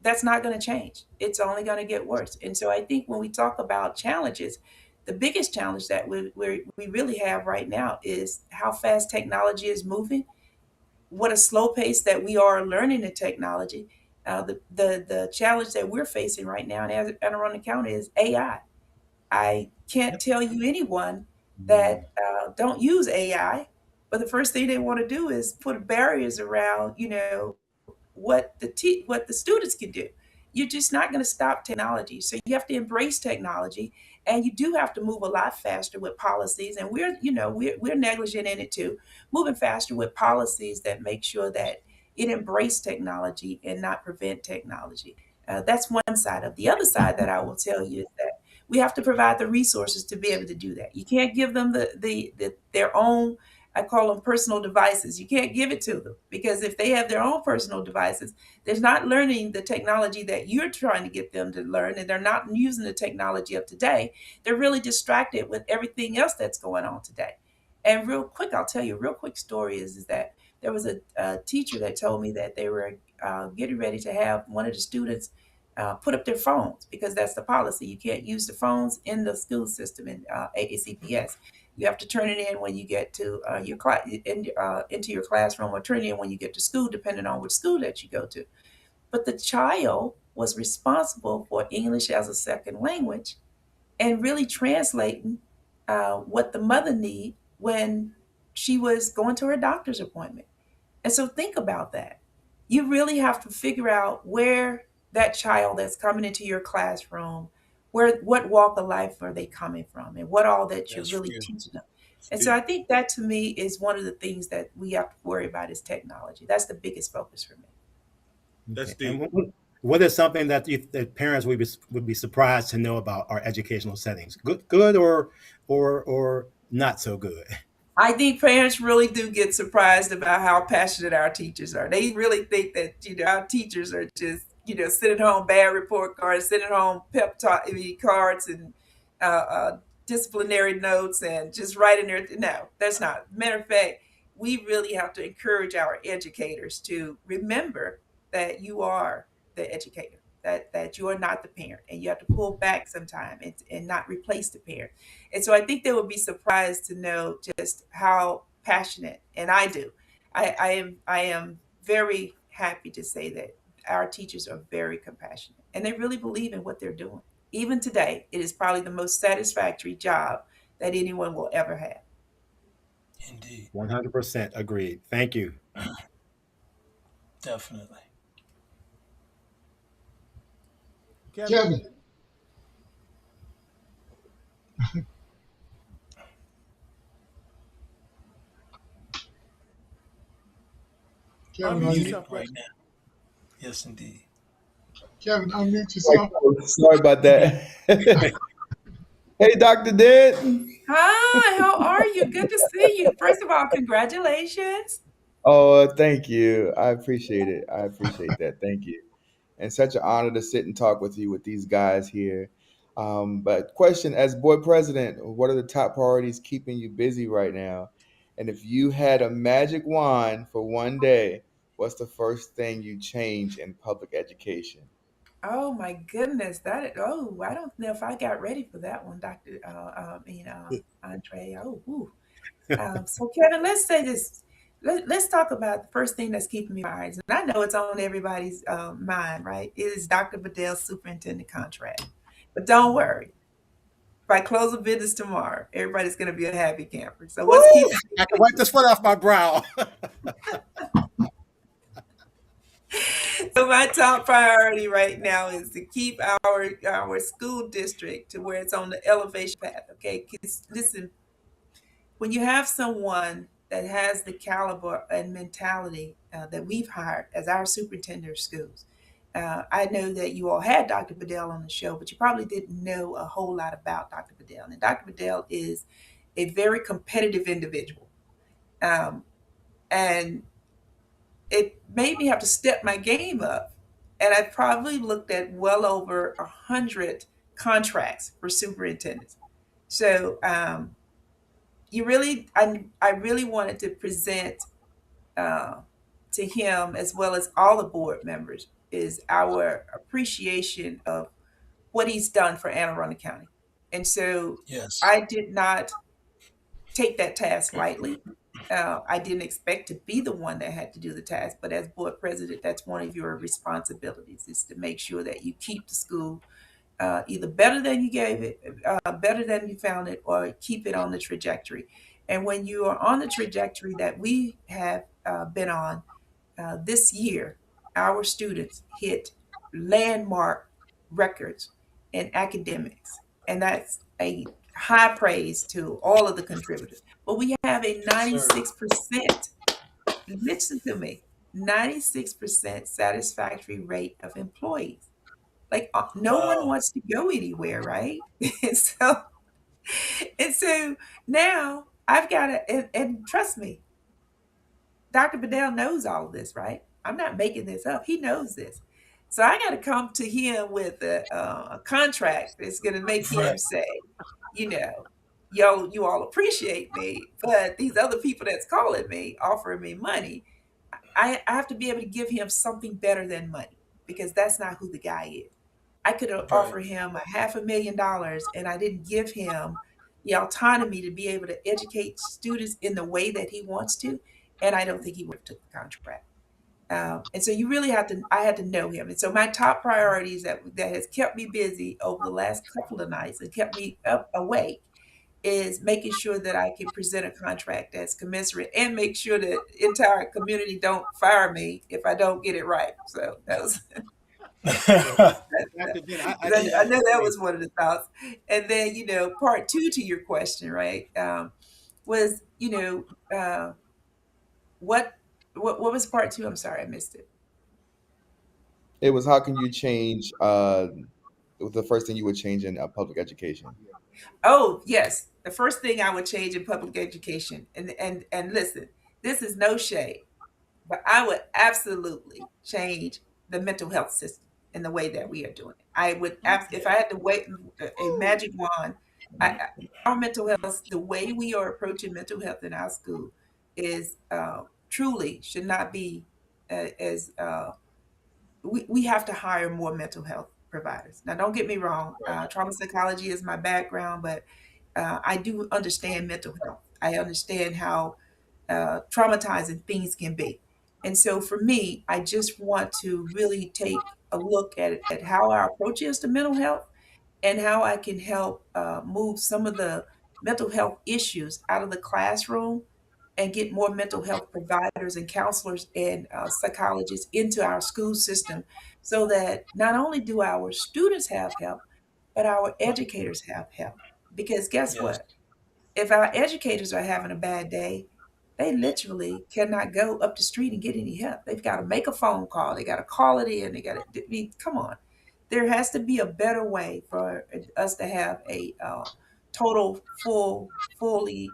that's not going to change. It's only going to get worse. And so I think when we talk about challenges, the biggest challenge that we really have right now is how fast technology is moving, what a slow pace that we are learning the technology. The challenge that we're facing right now in Anne Arundel County is AI. I can't tell you anyone that don't use AI, but the first thing they want to do is put barriers around, what the students can do. You're just not going to stop technology. So you have to embrace technology, and you do have to move a lot faster with policies. And we're negligent in it too, moving faster with policies that make sure that it embrace technology and not prevent technology. That's one side. Of the other side that I will tell you is that we have to provide the resources to be able to do that. You can't give them their own, I call them personal devices. You can't give it to them because if they have their own personal devices, they're not learning the technology that you're trying to get them to learn, and they're not using the technology of today. They're really distracted with everything else that's going on today. And real quick, I'll tell you a real quick story is that there was a teacher that told me that they were getting ready to have one of the students put up their phones because that's the policy. You can't use the phones in the school system in AACPS. You have to turn it in when you get to your class, into your classroom, or turn it in when you get to school, depending on which school that you go to. But the child was responsible for English as a second language and really translating what the mother need when she was going to her doctor's appointment. And so think about that. You really have to figure out where that child that's coming into your classroom, what walk of life are they coming from, and what all that you're That's really real. teaching them. And so I think that to me is one of the things that we have to worry about is technology. That's the biggest focus for me. That's And deep. what is something that parents would be surprised to know about our educational settings? Good or not so good? I think parents really do get surprised about how passionate our teachers are. They really think that our teachers are just sit at home bad report cards, sit at home pep talk cards, and disciplinary notes, and just writing their. No, that's not. Matter of fact, we really have to encourage our educators to remember that you are the educator. That you are not the parent, and you have to pull back sometime and not replace the parent. And so I think they would be surprised to know just how passionate, and I do. I am very happy to say that our teachers are very compassionate and they really believe in what they're doing. Even today, it is probably the most satisfactory job that anyone will ever have. Indeed. 100% agreed. Thank you. Definitely. Kevin, Kevin, Unmute Muted yourself, right brother. now. Yes, indeed. Kevin, unmute yourself. Sorry about that. Hey, Dr. Dent. Hi, how are you? Good to see you. First of all, congratulations. Oh, thank you. I appreciate it. I appreciate that. Thank you. And such an honor to sit and talk with you with these guys here. But question, as board president, what are the top priorities keeping you busy right now? And if you had a magic wand for one day, what's the first thing you change in public education? Oh my goodness, I don't know if I got ready for that one, Doctor. Andre. Oh, whew. So Kevin, let's say this. Let's talk about the first thing that's keeping me eyes, and I know it's on everybody's mind, right? It is Dr. Bedell's superintendent contract. But don't worry, if I close a business tomorrow, everybody's going to be a happy camper. So what's Woo! keeping I can wipe the sweat off my brow. So my top priority right now is to keep our school district to where it's on the elevation path. Okay, 'cause listen, when you have someone that has the caliber and mentality that we've hired as our superintendent of schools, I know that you all had Dr. Bedell on the show, but you probably didn't know a whole lot about Dr. Bedell. And Dr. Bedell is a very competitive individual. Um, and it made me have to step my game up. And I probably looked at well over 100 contracts for superintendents. So I really wanted to present uh, to him as well as all the board members is our appreciation of what he's done for Anne Arundel County. And so Yes. I did not take that task lightly. I didn't expect to be the one that had to do the task, but as board president, that's one of your responsibilities is to make sure that you keep the school either better than you gave it, better than you found it, or keep it on the trajectory. And when you are on the trajectory that we have been on this year, our students hit landmark records in academics, and that's a high praise to all of the contributors. But we have a 96%, listen to me, 96% satisfactory rate of employees. Like no one wants to go anywhere, right? and so and so now I've got to, and trust me, Dr. Bedell knows all of this, right? I'm not making this up. He knows this. So I got to come to him with a contract that's going to make him Right. say, you know, yo, you all appreciate me, but these other people that's calling me, offering me money, I have to be able to give him something better than money because that's not who the guy is. I could have Right. offered him $500,000 and I didn't give him the autonomy to be able to educate students in the way that he wants to. And I don't think he would have took the contract. And so you really I had to know him. And so my top priorities that has kept me busy over the last couple of nights and kept me up awake is making sure that I can present a contract that's commensurate and make sure that the entire community don't fire me if I don't get it right. So that was Dr. Dent, I know that was one of the thoughts. And then, part two to your question, right, was, what was part two? I'm sorry, I missed it. It was how can you change the first thing you would change in public education? Oh, yes. The first thing I would change in public education, and listen, this is no shade, but I would absolutely change the mental health system in the way that we are doing it. I would, if I had to wave a magic wand, our mental health, the way we are approaching mental health in our school is truly should not be as we have to hire more mental health providers. Now, don't get me wrong, trauma psychology is my background, but I do understand mental health. I understand how traumatizing things can be. And so for me, I just want to really take a look at how our approach is to mental health and how I can help move some of the mental health issues out of the classroom and get more mental health providers and counselors and psychologists into our school system so that not only do our students have help, but our educators have help. Because guess Yes. what? If our educators are having a bad day, they literally cannot go up the street and get any help. They've got to make a phone call. They got to call it in. They got to, I mean, come on. There has to be a better way for us to have a total, fully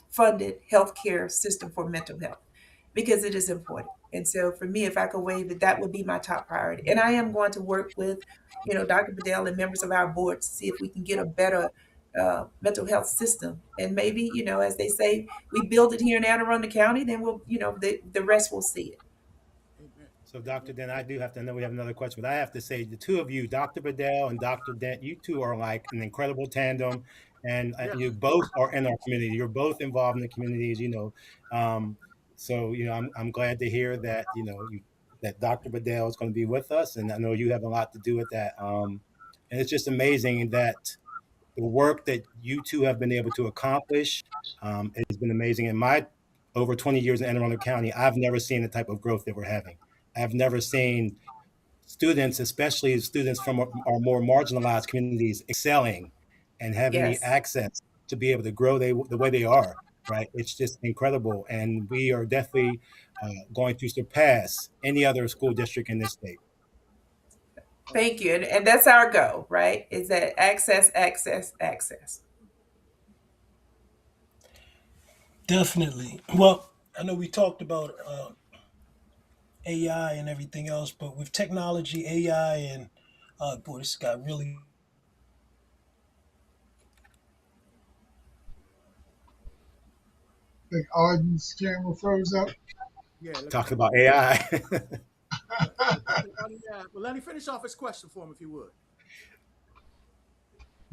funded healthcare system for mental health because it is important. And so for me, if I could waive it, that would be my top priority. And I am going to work with, Dr. Bedell and members of our board to see if we can get a better mental health system. And maybe, as they say, we build it here in Anne Arundel County, then we'll, the rest will see it. So, Dr. Dent, I do have to know we have another question, but I have to say the two of you, Dr. Bedell and Dr. Dent, you two are like an incredible tandem, and you both are in our community. You're both involved in the communities, So, I'm glad to hear that, that Dr. Bedell is going to be with us, and I know you have a lot to do with that. And it's just amazing that the work that you two have been able to accomplish has been amazing. In my over 20 years in Anne Arundel County, I've never seen the type of growth that we're having. I've never seen students, especially students from our more marginalized communities, excelling and having the Yes. access to be able to grow the way they are. Right, it's just incredible, and we are definitely going to surpass any other school district in this state. Thank you. And that's our goal, right? Is that access, access, access. Definitely. Well, I know we talked about AI and everything else, but with technology, AI, and boy, this got really. I think Arden's camera froze up. Yeah, looks Talking like. about AI. Yeah. Well, Lenny, finish off his question for him if you would.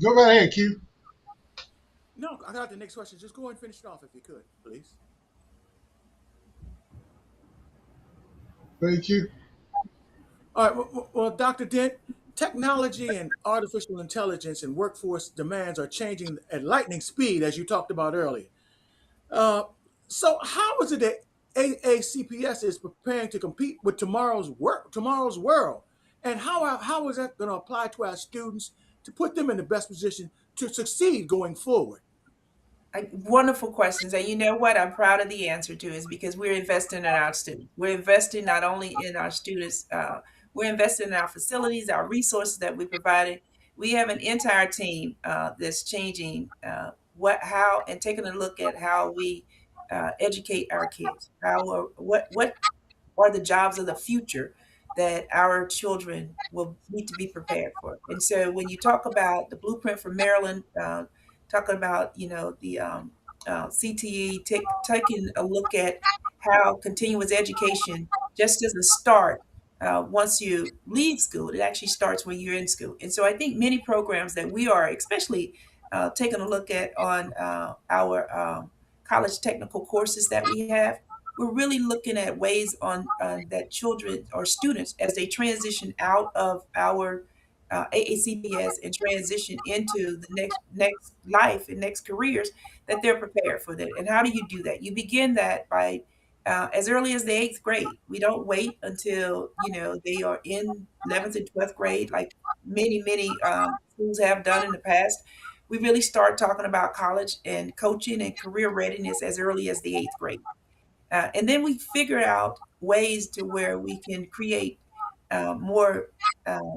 Go right ahead, Q. No, I got the next question. Just go ahead and finish it off if you could, please. Ready, Q? All right. Well, Dr. Dent, technology and artificial intelligence and workforce demands are changing at lightning speed, as you talked about earlier. Uh, so, how is it that AACPS is preparing to compete with tomorrow's world, and how is that going to apply to our students to put them in the best position to succeed going forward? Wonderful questions. And you know what? I'm proud of the answer to is because we're investing in our students. We're investing not only in our students, we're investing in our facilities, our resources that we provided. We have an entire team that's changing how, and taking a look at how we educate our kids. What are the jobs of the future that our children will need to be prepared for. And so when you talk about the blueprint for Maryland, talking about, the CTE, taking a look at how continuous education, just as a start, once you leave school, it actually starts when you're in school. And so I think many programs that we are, especially taking a look at on our college technical courses that we have, we're really looking at ways on that children or students as they transition out of our AACPS and transition into the next life and next careers, that they're prepared for that. And how do you do that? You begin that by as early as the 8th grade. We don't wait until they are in 11th and 12th grade, like many schools have done in the past. We really start talking about college and coaching and career readiness as early as the 8th grade. And then we figure out ways to where we can create more,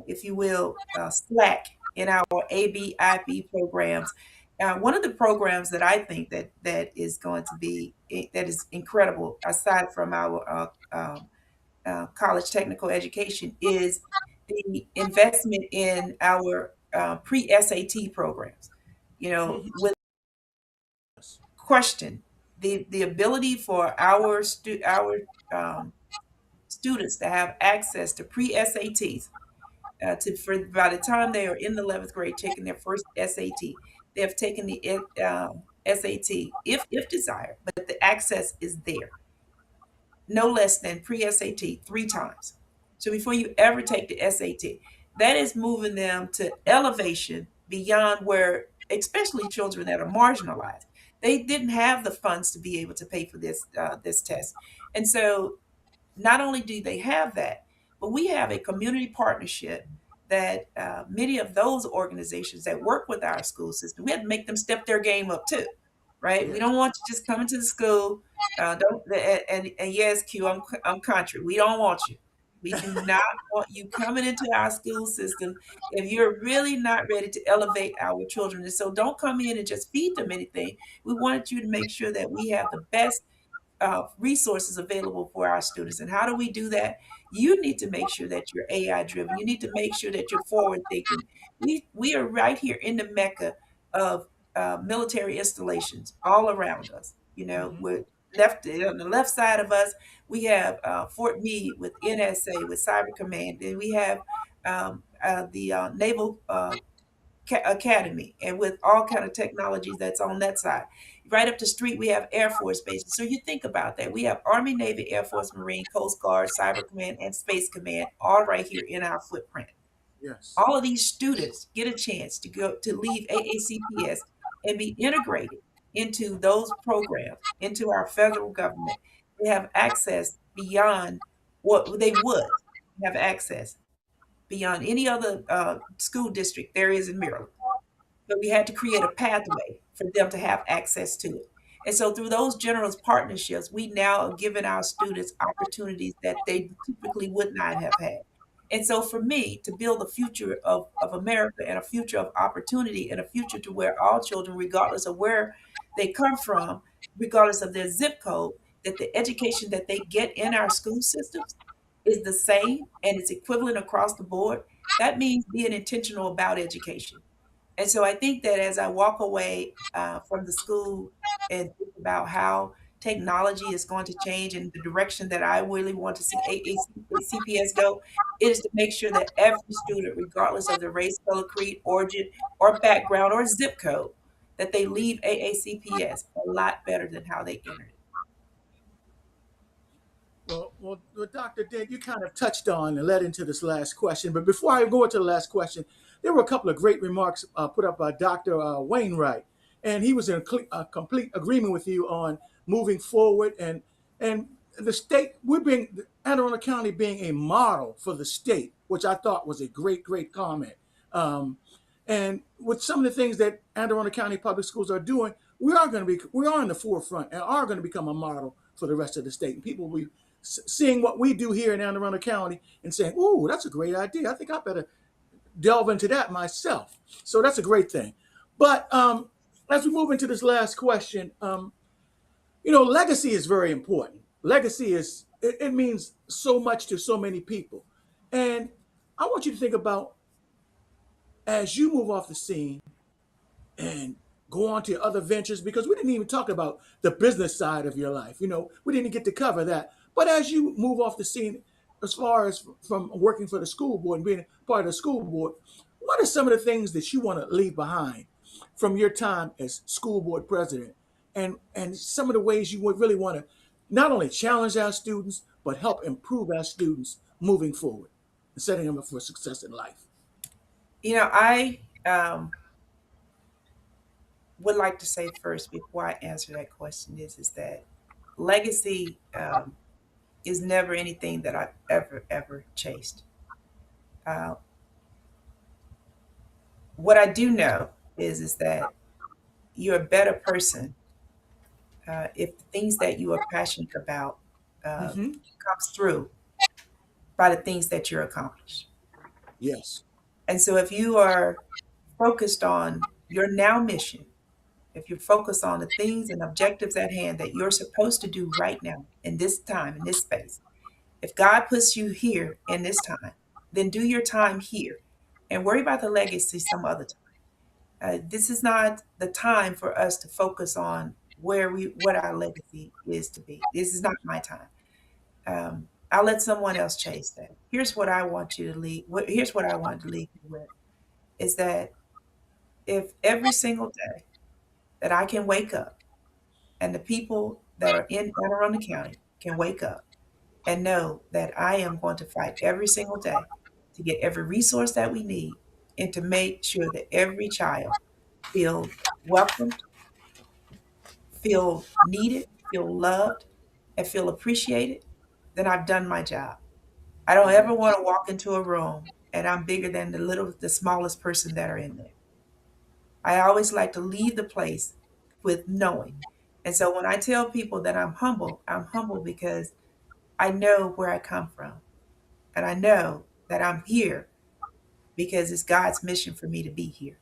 if you will, slack in our ABIP programs. One of the programs that I think that is going to be that is incredible, aside from our college technical education, is the investment in our pre-SAT programs. With question, the ability for our students to have access to pre-SATs, for by the time they are in the 11th grade taking their first SAT, they have taken the SAT if desired, but the access is there, no less than pre-SAT 3 times. So before you ever take the SAT, that is moving them to elevation beyond where, especially children that are marginalized, they didn't have the funds to be able to pay for this test. And so not only do they have that, but we have a community partnership that many of those organizations that work with our school system, we have to make them step their game up too, right? We Yes. don't want you just coming to the school. Don't and yes, Q, I'm country. We don't want you. We do not want you coming into our school system if you're really not ready to elevate our children. And so don't come in and just feed them anything. We want you to make sure that we have the best resources available for our students. And how do we do that? You need to make sure that you're AI driven. You need to make sure that you're forward thinking. We are right here in the mecca of military installations all around us. We're left on the left side of us. We have Fort Meade with NSA with Cyber Command, and we have the Naval Academy, and with all kind of technologies that's on that side. Right up the street, we have Air Force bases. So you think about that. We have Army, Navy, Air Force, Marine, Coast Guard, Cyber Command, and Space Command, all right here in our footprint. Yes. All of these students get a chance to go to leave AACPS and be integrated into those programs, into our federal government. They have access beyond what they would have access beyond any other school district there is in Maryland. But we had to create a pathway for them to have access to it. And so through those generous partnerships, we now are giving our students opportunities that they typically would not have had. And so for me, to build a future of America and a future of opportunity and a future to where all children, regardless of where they come from, regardless of their zip code, that the education that they get in our school systems is the same and it's equivalent across the board, that means being intentional about education. And so I think that as I walk away from the school and think about how technology is going to change and the direction that I really want to see AACPS go, it is to make sure that every student, regardless of their race, color, creed, origin, or background, or zip code, that they leave AACPS a lot better than how they entered it. Well, Dr. Dent, you kind of touched on and led into this last question. But before I go into the last question, there were a couple of great remarks put up by Dr. Wainwright, and he was in complete agreement with you on moving forward and the state. Anne Arundel County being a model for the state, which I thought was a great comment. And with some of the things that Anne Arundel County Public Schools are doing, we are in the forefront and are going to become a model for the rest of the state. And people will be seeing what we do here in Anne Arundel County and saying, "Ooh, that's a great idea. I think I better delve into that myself." So that's a great thing. But as we move into this last question, legacy is very important. Legacy it means so much to so many people. And I want you to think about, as you move off the scene and go on to other ventures, because we didn't even talk about the business side of your life. We didn't get to cover that. But as you move off the scene, as far as from working for the school board and being part of the school board, what are some of the things that you want to leave behind from your time as school board president? And some of the ways you would really want to not only challenge our students, but help improve our students moving forward and setting them up for success in life? I would like to say first, before I answer that question, is that legacy is never anything that I've ever chased. What I do know is that you're a better person if the things that you are passionate about comes through by the things that you're accomplished. Yes. And so if you are focused on your now mission, if you're focused on the things and objectives at hand that you're supposed to do right now, in this time, in this space, if God puts you here in this time, then do your time here and worry about the legacy some other time. This is not the time for us to focus on what our legacy is to be. This is not my time. I'll let someone else chase that. Here's what I want you to leave. Here's what I want to leave you with, is that if every single day that I can wake up and the people that are in Anne Arundel County can wake up and know that I am going to fight every single day to get every resource that we need and to make sure that every child feel welcomed, feel needed, feel loved, and feel appreciated, then I've done my job. I don't ever want to walk into a room and I'm bigger than the smallest person that are in there. I always like to leave the place with knowing. And so when I tell people that I'm humble because I know where I come from. And I know that I'm here because it's God's mission for me to be here.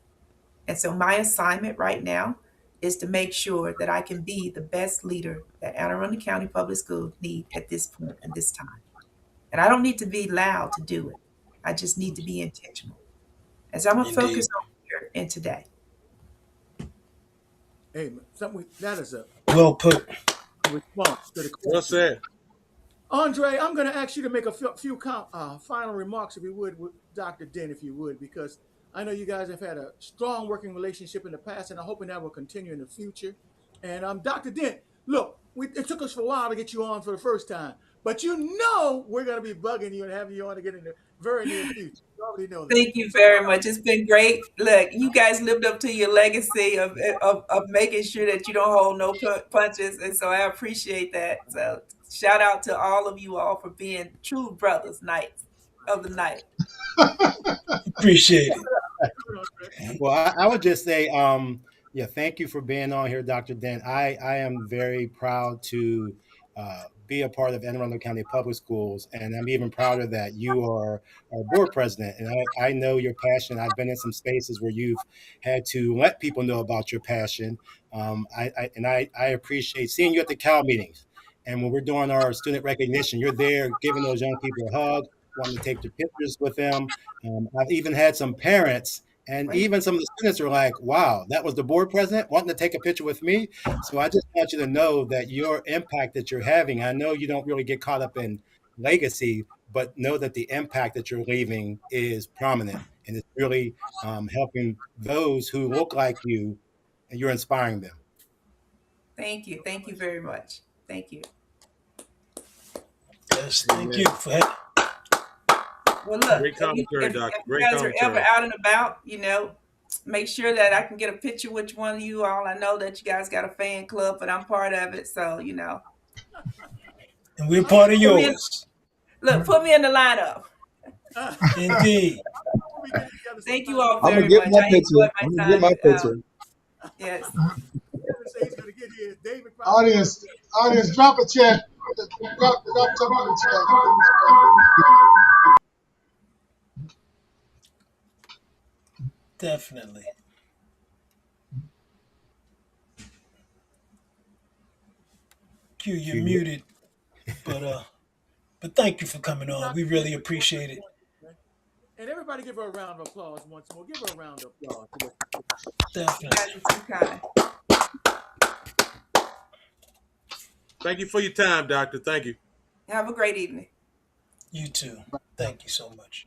And so my assignment right now is to make sure that I can be the best leader that Anne Arundel County Public Schools need at this point and this time. And I don't need to be loud to do it. I just need to be intentional. And so I'm going to focus on here and today. Hey, that is a well put response to the question. Well said. Andre, I'm going to ask you to make a few final remarks, if you would, with Dr. Dent, if you would, because I know you guys have had a strong working relationship in the past, and I'm hoping that will continue in the future. And Dr. Dent, look, it took us for a while to get you on for the first time, but we're going to be bugging you and having you on again in the very near future. You already know that. Thank you very much. It's been great. Look, you guys lived up to your legacy of making sure that you don't hold no punches, and so I appreciate that. So shout out to all of you all for being true brothers knights of the night. Appreciate it. Well, I would just say, yeah, thank you for being on here, Dr. Dent. I am very proud to be a part of Anne Arundel County Public Schools, and I'm even prouder that you are our board president. And I know your passion. I've been in some spaces where you've had to let people know about your passion. I appreciate seeing you at the Cal meetings. And when we're doing our student recognition, you're there giving those young people a hug, wanting to take their pictures with them. I've even had some parents and even some of the students are like, wow, that was the board president wanting to take a picture with me. So I just want you to know that your impact that you're having, I know you don't really get caught up in legacy, but know that the impact that you're leaving is prominent and it's really helping those who look like you, and you're inspiring them. Thank you. Thank you very much. Thank you. Yes, thank you for having. Well, look, Great commentary, Doctor. if you Great guys are ever commentary. out and about, make sure that I can get a picture with one of you all. I know that you guys got a fan club, but I'm part of it. So, And we're part of yours. Look, put me in the lineup. Indeed. Thank you all I'm very gonna get much. my I picture. enjoyed I'm my gonna get my time. picture. Yes. Audience, drop a check. Drop something in the chat. Definitely. Q, you're muted. But thank you for coming on. We really appreciate it. And everybody give her a round of applause once more. Give her a round of applause. Definitely. Thank you for your time, Doctor. Thank you. Have a great evening. You too. Thank you so much.